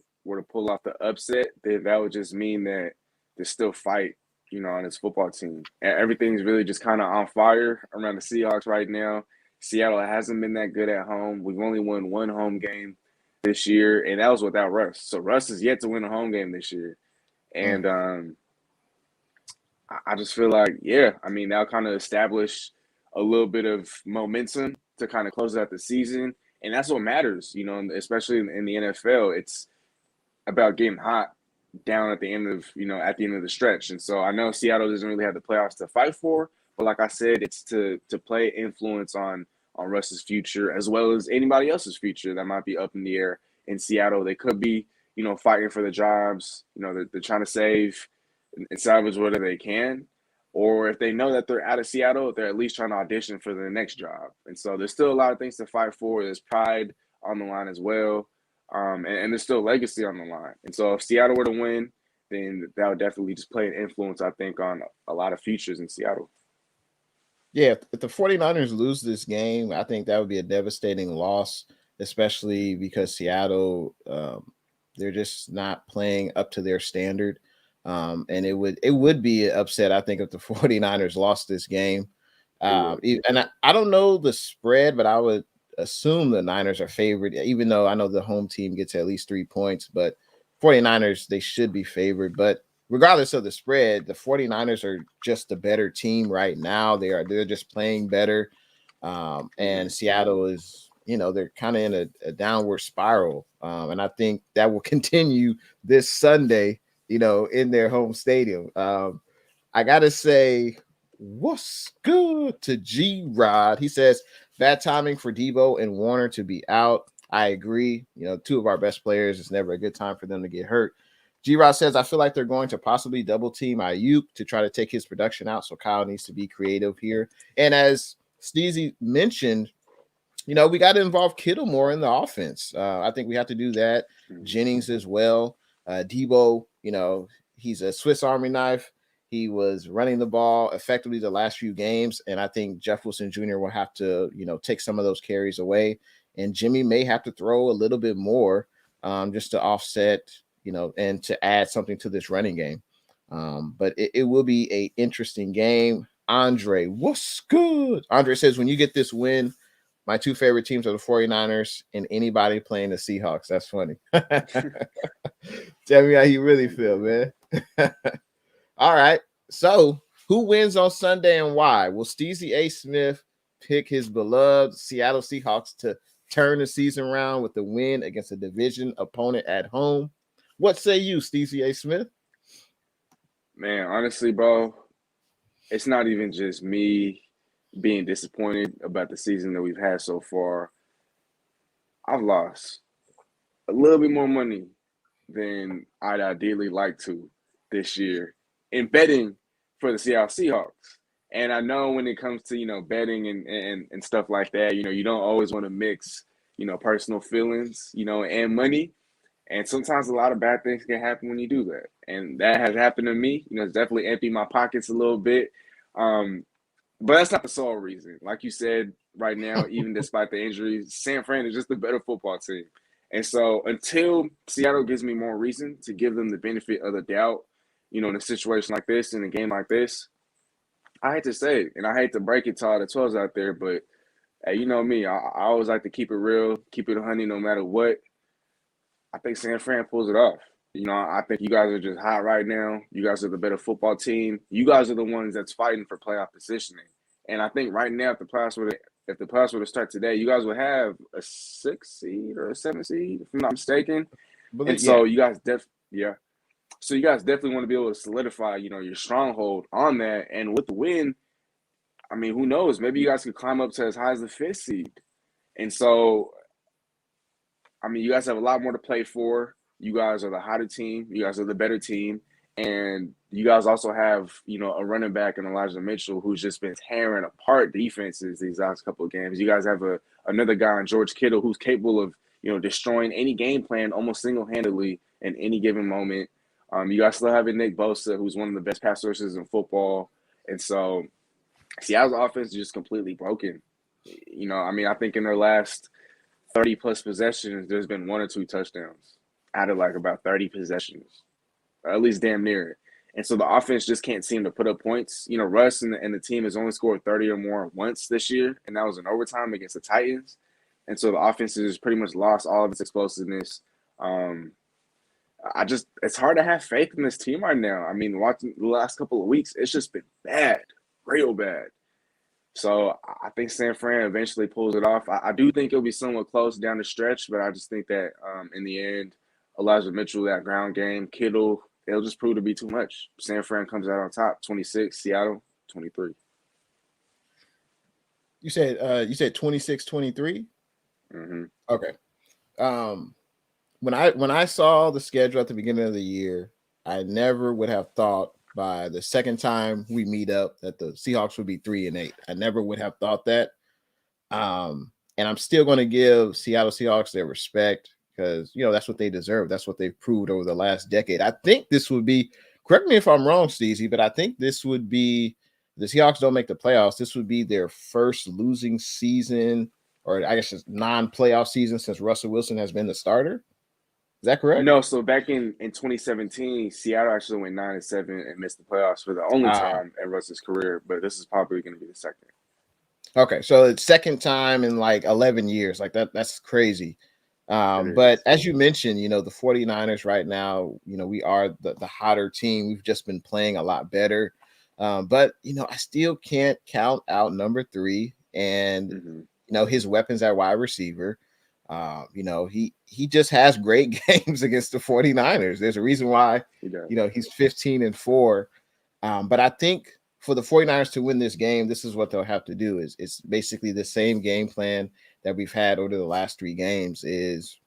pull off the upset, then that would just mean that there's still fight, on this football team. And everything's really just kind of on fire around the Seahawks right now. Seattle hasn't been that good at home. We've only won one home game this year, and that was without Russ. So Russ is yet to win a home game this year. And I just feel like, that'll kind of establish a little bit of momentum to kind of close out the season. And that's what matters, especially in the NFL. It's about getting hot down at the end of the stretch. And so I know Seattle doesn't really have the playoffs to fight for, but like I said, it's to play influence on Russ's future as well as anybody else's future that might be up in the air in Seattle. They could be, fighting for the jobs, they're trying to save and salvage whatever they can. Or if they know that they're out of Seattle, they're at least trying to audition for the next job. And so there's still a lot of things to fight for. There's pride on the line as well. And there's still legacy on the line. And so if Seattle were to win, then that would definitely just play an influence, I think, on a lot of futures in Seattle. Yeah, if the 49ers lose this game, I think that would be a devastating loss, especially because Seattle, they're just not playing up to their standard. And it would be an upset, I think, if the 49ers lost this game. And I don't know the spread, but I would assume the Niners are favored, even though I know the home team gets at least 3 points, but 49ers, they should be favored. But regardless of the spread, the 49ers are just a better team right now. They're just playing better. And Seattle is, they're kind of in a downward spiral. And I think that will continue this Sunday, in their home stadium. I got to say, what's good to G Rod? He says, bad timing for Debo and Warner to be out. I agree. Two of our best players. It's never a good time for them to get hurt. G-Rod says, I feel like they're going to possibly double team Ayuk to try to take his production out. So Kyle needs to be creative here. And as Steezy mentioned, we got to involve Kittle more in the offense. I think we have to do that. Jennings as well. Debo, he's a Swiss Army knife. He was running the ball effectively the last few games. And I think Jeff Wilson Jr. will have to, take some of those carries away. And Jimmy may have to throw a little bit more just to offset, and to add something to this running game. But it will be an interesting game. Andre, what's good? Andre says, when you get this win, my two favorite teams are the 49ers and anybody playing the Seahawks. That's funny. Tell me how you really feel, man. All right. So who wins on Sunday and why? Will Steezy A Smith pick his beloved Seattle Seahawks to turn the season around with the win against a division opponent at home? What say you, Steezy A Smith? Man, honestly, bro, it's not even just me being disappointed about the season that we've had so far. I've lost a little bit more money than I'd ideally like to this year in betting for the Seattle Seahawks. And I know when it comes to, betting and stuff like that, you don't always want to mix, personal feelings, and money. And sometimes a lot of bad things can happen when you do that. And that has happened to me. It's definitely emptied my pockets a little bit. But that's not the sole reason. Like you said, right now, even despite the injuries, San Fran is just a better football team. And so until Seattle gives me more reason to give them the benefit of the doubt, in a situation like this, in a game like this, I hate to say it, and I hate to break it to all the 12s out there, but hey, you know me, I always like to keep it real, keep it 100 no matter what. I think San Fran pulls it off. I think you guys are just hot right now. You guys are the better football team. You guys are the ones that's fighting for playoff positioning. And I think right now, if the playoffs were to start today, you guys would have a 6 seed or a 7 seed, if I'm not mistaken. So you guys definitely want to be able to solidify, your stronghold on that. And with the win, I mean, who knows? Maybe you guys could climb up to as high as the 5th seed. And so, I mean, you guys have a lot more to play for. You guys are the hotter team. You guys are the better team. And you guys also have, a running back in Elijah Mitchell who's just been tearing apart defenses these last couple of games. You guys have another guy in George Kittle who's capable of, destroying any game plan almost single-handedly in any given moment. You guys still have Nick Bosa, who's one of the best pass rushers in football. And so Seattle's offense is just completely broken. I think in their last 30-plus possessions, there's been 1 or 2 touchdowns out of like about 30 possessions, or at least damn near it. And so the offense just can't seem to put up points. Russ and the team has only scored 30 or more once this year, and that was in overtime against the Titans. And so the offense has pretty much lost all of its explosiveness. It's hard to have faith in this team right now. I mean, watching the last couple of weeks, it's just been bad, real bad. So I think San Fran eventually pulls it off. I do think it'll be somewhat close down the stretch, but I just think that in the end, Elijah Mitchell, that ground game, Kittle, it'll just prove to be too much. San Fran comes out on top, 26, Seattle, 23. You said 26-23? Mm-hmm. Okay. When I saw the schedule at the beginning of the year, I never would have thought by the second time we meet up that the Seahawks would be 3-8. I never would have thought that. And I'm still going to give Seattle Seahawks their respect because, that's what they deserve. That's what they've proved over the last decade. I think this would be, correct me if I'm wrong, Steezy, but I think this would be, the Seahawks don't make the playoffs. This would be their first losing season, or I guess it's non-playoff season since Russell Wilson has been the starter. Is that correct? No, so back in 2017, Seattle actually went 9-7 and missed the playoffs for the only time in Russ's career, but this is probably going to be the second. Okay, so it's second time in like 11 years. Like that's crazy. But as you mentioned, the 49ers right now, we are the hotter team. We've just been playing a lot better. But, I still can't count out number 3 and, his weapons at wide receiver. He just has great games against the 49ers. There's a reason why, he's 15-4. But I think for the 49ers to win this game, this is what they'll have to do. It's basically the same game plan that we've had over the last 3 games is,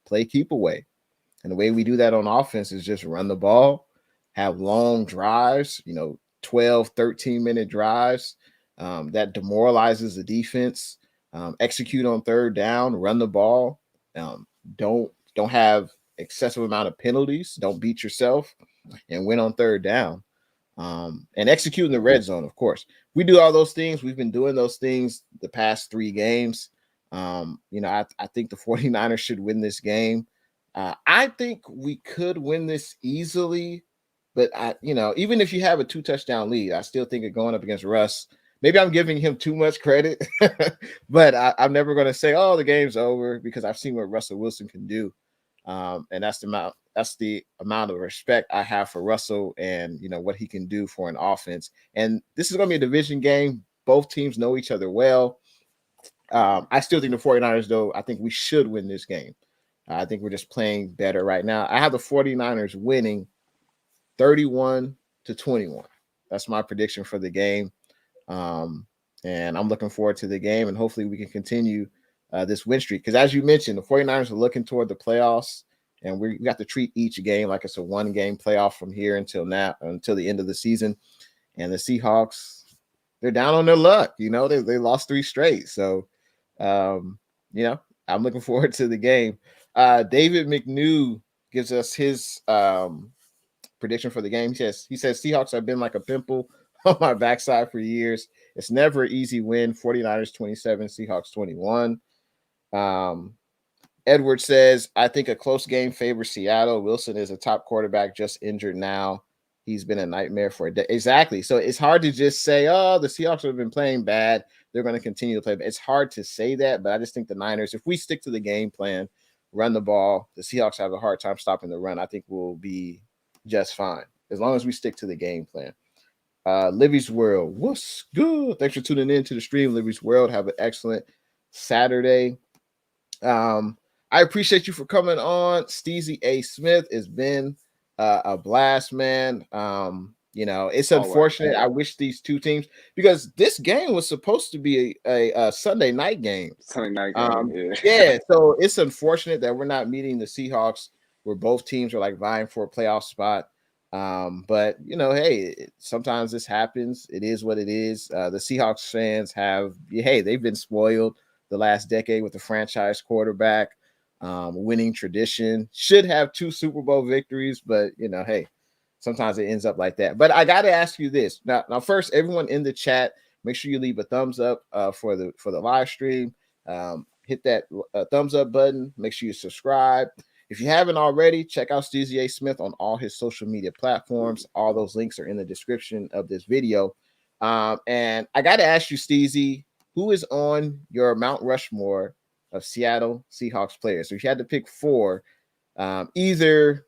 play keep away. And the way we do that on offense is just run the ball, have long drives, 12, 13-minute drives that demoralizes the defense. Execute on third down, run the ball. Don't have excessive amount of penalties. Don't beat yourself, and win on third down. And execute in the red zone, of course. We do all those things. We've been doing those things the past 3 games. I think the 49ers should win this game. I think we could win this easily, but even if you have a 2-touchdown lead, I still think it going up against Russ. Maybe I'm giving him too much credit, but I'm never going to say, "Oh, the game's over," because I've seen what Russell Wilson can do, and that's the amount of respect I have for Russell and what he can do for an offense. And this is going to be a division game. Both teams know each other well. I still think the 49ers, though, I think we should win this game. I think we're just playing better right now. I have the 49ers winning 31-21. That's my prediction for the game. And I'm looking forward to the game, and hopefully we can continue this win streak. Because as you mentioned, the 49ers are looking toward the playoffs, and we got to treat each game like it's a 1-game playoff from here until the end of the season. And the Seahawks, they're down on their luck. They lost 3 straight. So, I'm looking forward to the game. David McNew gives us his prediction for the game. He says Seahawks have been like a pimple on my backside for years. It's never an easy win. 49ers 27, Seahawks 21. Edward says, I think a close game favors Seattle. Wilson is a top quarterback, just injured now. He's been a nightmare for a day. Exactly. So it's hard to just say, oh, the Seahawks have been playing bad. They're going to continue to play. It's hard to say that, but I just think the Niners, if we stick to the game plan, run the ball, the Seahawks have a hard time stopping the run. I think we'll be just fine as long as we stick to the game plan. Livy's World, what's good? Thanks for tuning in to the stream, Livy's World. Have an excellent Saturday. I appreciate you for coming on. Steezy A Smith has been a blast, man. It's unfortunate. I wish these 2 teams, because this game was supposed to be a Sunday night game. Yeah. So it's unfortunate that we're not meeting the Seahawks, where both teams are like vying for a playoff spot. But hey, sometimes this happens. It is what it is. The Seahawks fans they've been spoiled the last decade with the franchise quarterback, winning tradition. Should have 2 Super Bowl victories, but hey, sometimes it ends up like that. But I got to ask you this now. First, everyone in the chat, make sure you leave a thumbs up for the live stream. Hit that thumbs up button. Make sure you subscribe. If you haven't already, check out Steezy A Smith on all his social media platforms. All those links are in the description of this video. And I got to ask you, Steezy, who is on your Mount Rushmore of Seattle Seahawks players? So if you had to pick 4, either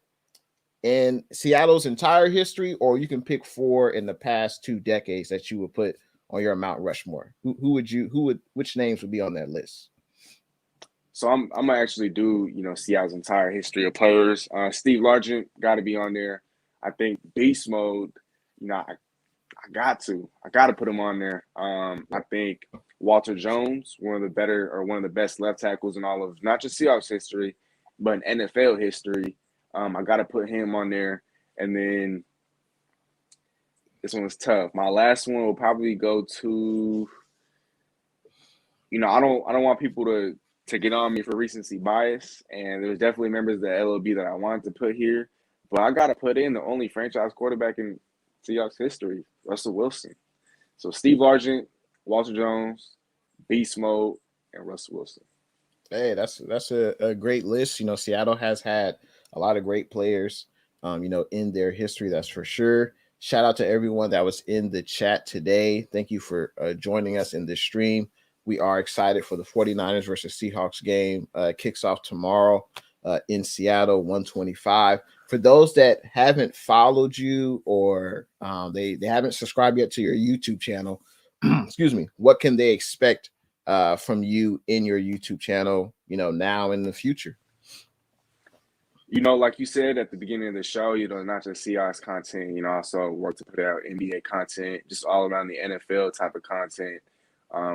in Seattle's entire history, or you can pick 4 in the past 2 decades that you would put on your Mount Rushmore. Which names would be on that list? So I'm gonna actually do Seattle's entire history of players. Steve Largent got to be on there. I think Beast Mode. I got to put him on there. I think Walter Jones, one of the best left tackles in all of not just Seahawks history, but in NFL history. I got to put him on there. And then this one was tough. My last one will probably go to. I don't want people to get on me for recency bias, and there's definitely members of the LOB that I wanted to put here, but I got to put in the only franchise quarterback in Seahawks history, Russell Wilson. So Steve Largent, Walter Jones, Beast Mode, and Russell Wilson. Hey, that's a great list. Seattle has had a lot of great players, in their history. That's for sure. Shout out to everyone that was in the chat today. Thank you for joining us in this stream. We are excited for the 49ers versus Seahawks game. Kicks off tomorrow in Seattle, 1:25. For those that haven't followed you, or they haven't subscribed yet to your YouTube channel, excuse me, what can they expect from you in your YouTube channel, now in the future? Like you said at the beginning of the show, not just Seahawks content, also work to put out NBA content, just all around the NFL type of content.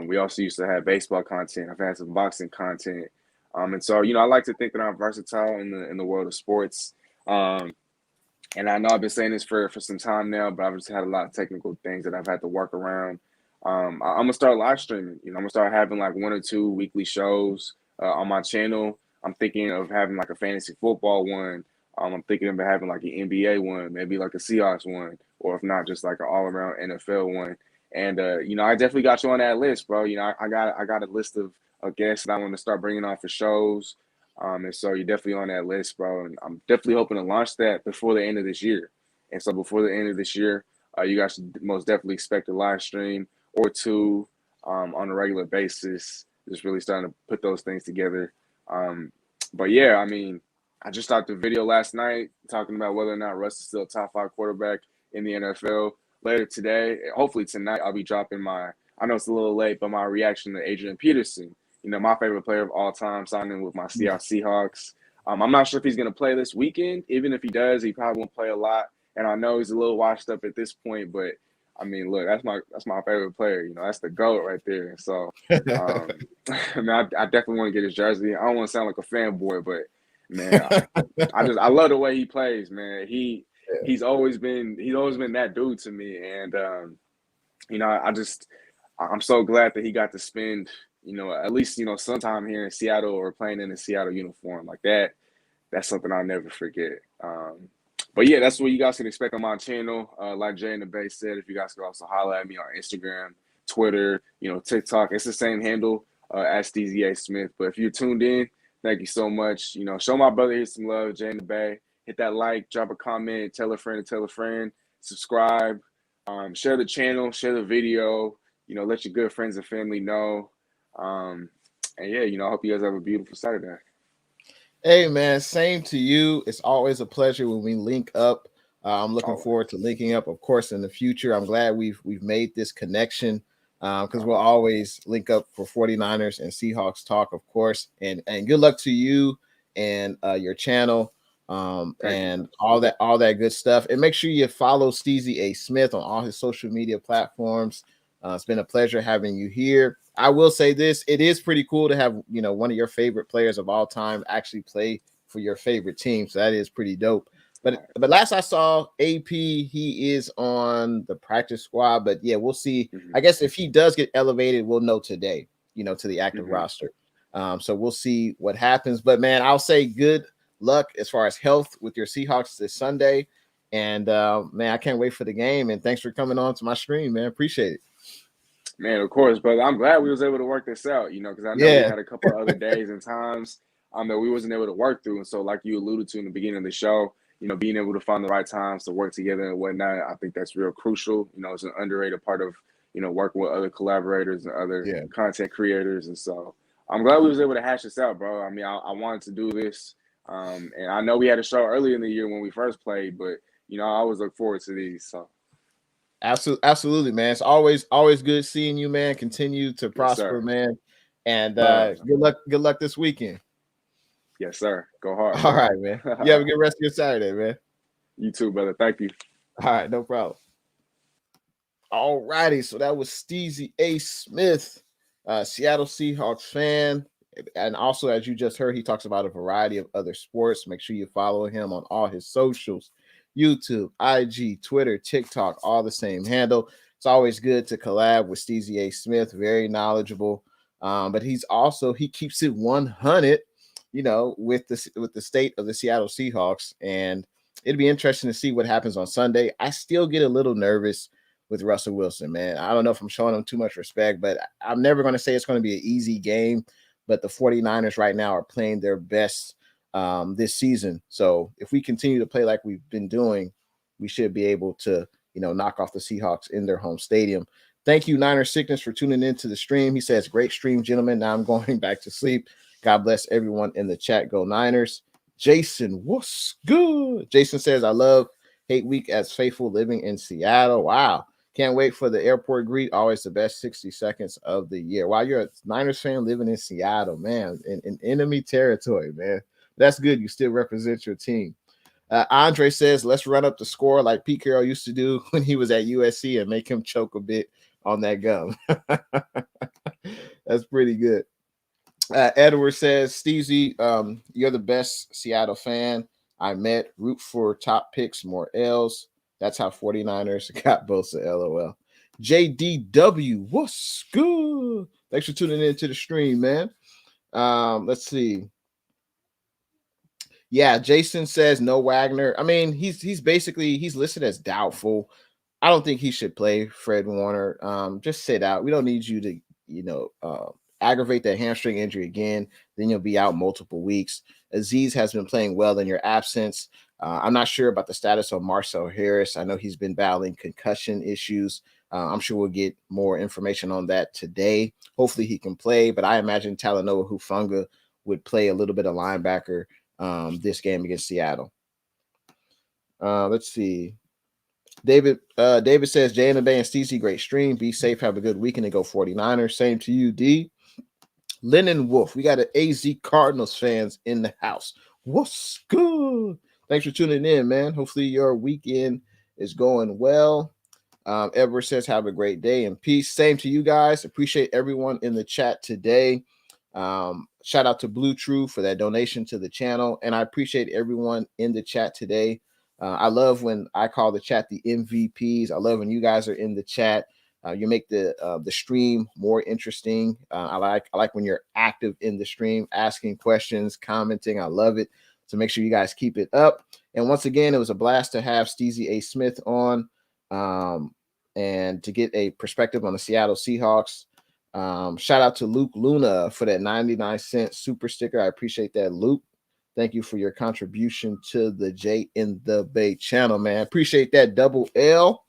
We also used to have baseball content. I've had some boxing content. And so, I like to think that I'm versatile in the world of sports. And I know I've been saying this for some time now, but I've just had a lot of technical things that I've had to work around. I'm gonna start live streaming. I'm gonna start having like 1 or 2 weekly shows on my channel. I'm thinking of having like a fantasy football one. I'm thinking of having like an NBA one, maybe like a Seahawks one, or if not, just like an all around NFL one. And I definitely got you on that list, bro. I got a list of guests that I want to start bringing on for shows. And so you're definitely on that list, bro. And I'm definitely hoping to launch that before the end of this year. And so before the end of this year, you guys should most definitely expect a live stream or two on a regular basis. Just really starting to put those things together. But yeah, I mean, I just stopped the video last night talking about whether or not Russ is still a top 5 quarterback in the NFL. Later today, hopefully tonight, I'll be dropping I know it's a little late, but my reaction to Adrian Peterson, my favorite player of all time, signing with my Seattle Seahawks. I'm not sure if he's going to play this weekend. Even if he does, he probably won't play a lot. And I know he's a little washed up at this point, but I mean, look, that's my favorite player. That's the GOAT right there. And so, I mean, I definitely want to get his jersey. I don't want to sound like a fanboy, but man, I love the way he plays, man. He's always been that dude to me, and I'm so glad that he got to spend at least some time here in Seattle or playing in a Seattle uniform like that. That's something I'll never forget. But yeah, that's what you guys can expect on my channel. Like Jay and the Bay said, if you guys could also holler at me on Instagram, Twitter, TikTok, it's the same handle at Steezy A Smith. But if you're tuned in, thank you so much. Show my brother here some love, Jay and the Bay. Hit that like, drop a comment, tell a friend, subscribe, share the channel, share the video. Let your good friends and family know. And yeah, I hope you guys have a beautiful Saturday. Hey, man, same to you. It's always a pleasure when we link up. I'm looking forward to linking up, of course, in the future. I'm glad we've made this connection because we'll always link up for 49ers and Seahawks talk, of course. And good luck to you and your channel and all that good stuff. And make sure you follow Steezy A Smith on all his social media platforms. It's been a pleasure having you here. I will say this, it is pretty cool to have, one of your favorite players of all time actually play for your favorite team. So that is pretty dope. But last I saw AP, he is on the practice squad, but yeah, we'll see. I guess if he does get elevated, we'll know today, to the active roster. So we'll see what happens, but man, I'll say good luck as far as health with your Seahawks this Sunday. And man, I can't wait for the game. And thanks for coming on to my stream, man. Appreciate it. Man, of course, brother. I'm glad we was able to work this out, because I know we had a couple of other days and times that we wasn't able to work through. And so like you alluded to in the beginning of the show, being able to find the right times to work together and whatnot, I think that's real crucial. It's an underrated part of, working with other collaborators and other content creators. And so I'm glad we was able to hash this out, bro. I mean, I wanted to do this. And I know we had a show earlier in the year when we first played, but, I always look forward to these. So. Absolutely, man. It's always good seeing you, man. Continue to prosper, man. And good luck this weekend. Yes, sir. Go hard. All right, man. You have a good rest of your Saturday, man. You too, brother. Thank you. All right, no problem. All righty. So that was Steezy A Smith, Seattle Seahawks fan. And also, as you just heard, he talks about a variety of other sports. Make sure you follow him on all his socials. YouTube, IG, Twitter, TikTok, all the same handle. It's always good to collab with Steezy A Smith, very knowledgeable. But he keeps it 100, with the state of the Seattle Seahawks. And it'd be interesting to see what happens on Sunday. I still get a little nervous with Russell Wilson, man. I don't know if I'm showing him too much respect, but I'm never going to say it's going to be an easy game. But the 49ers right now are playing their best this season. So if we continue to play like we've been doing, we should be able to, knock off the Seahawks in their home stadium. Thank you, Niner Sickness, for tuning into the stream. He says, great stream, gentlemen. Now I'm going back to sleep. God bless everyone in the chat. Go Niners. Jason, what's good? Jason says, I love Hate Week as faithful living in Seattle. Wow. Can't wait for the airport greet. Always the best 60 seconds of the year. Wow, you're a Niners fan living in Seattle, man, in enemy territory, man. That's good. You still represent your team. Andre says, let's run up the score like Pete Carroll used to do when he was at USC and make him choke a bit on that gum. That's pretty good. Edward says, Steezy, you're the best Seattle fan I met. Root for top picks, more L's. That's how 49ers got Bosa, LOL. JDW, what's good? Thanks for tuning in to the stream, man. Let's see. Yeah, Jason says no Wagner. I mean, he's basically he's listed as doubtful. I don't think he should play Fred Warner. Just sit out. We don't need you to, aggravate that hamstring injury again. Then you'll be out multiple weeks. Aziz has been playing well in your absence. I'm not sure about the status of Marcel Harris. I know he's been battling concussion issues. I'm sure we'll get more information on that today. Hopefully he can play, but I imagine Talanoa Hufanga would play a little bit of linebacker this game against Seattle. Let's see. David says, J intheBay and Steezy, great stream. Be safe. Have a good weekend and go 49ers. Same to you, D. Lennon Wolf. We got an AZ Cardinals fans in the house. What's good? Thanks for tuning in, man. Hopefully your weekend is going well. Edward says, have a great day and peace. Same to you guys. Appreciate everyone in the chat today. Shout out to Blue True for that donation to the channel. And I appreciate everyone in the chat today. I love when I call the chat the MVPs. I love when you guys are in the chat. You make the stream more interesting. I like when you're active in the stream, asking questions, commenting. I love it. So make sure you guys keep it up. And once again, it was a blast to have Steezy A Smith on and to get a perspective on the Seattle Seahawks. Shout out to Luke Luna for that 99-cent super sticker. I appreciate that, Luke. Thank you for your contribution to the J intheBay channel, man. Appreciate that, Double L.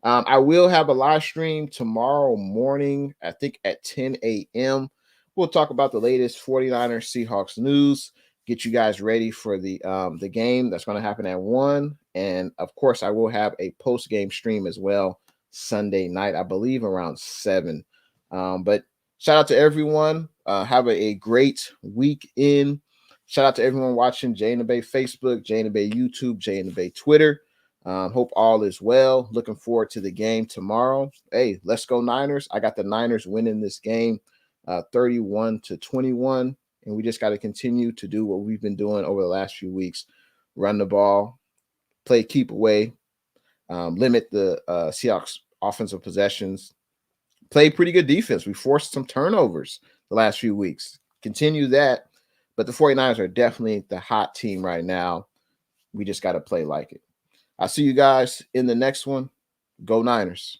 I will have a live stream tomorrow morning, I think at 10 a.m. We'll talk about the latest 49ers Seahawks news, get you guys ready for the game that's going to happen at 1. And, of course, I will have a post-game stream as well Sunday night, I believe around 7. But shout out to everyone. Have a great weekend. Shout out to everyone watching J intheBay Facebook, J intheBay YouTube, J intheBay Twitter. Hope all is well. Looking forward to the game tomorrow. Hey, let's go Niners. I got the Niners winning this game 31-21. And we just got to continue to do what we've been doing over the last few weeks. Run the ball, play keep away, limit the Seahawks offensive possessions. Play pretty good defense. We forced some turnovers the last few weeks. Continue that. But the 49ers are definitely the hot team right now. We just got to play like it. I'll see you guys in the next one. Go Niners.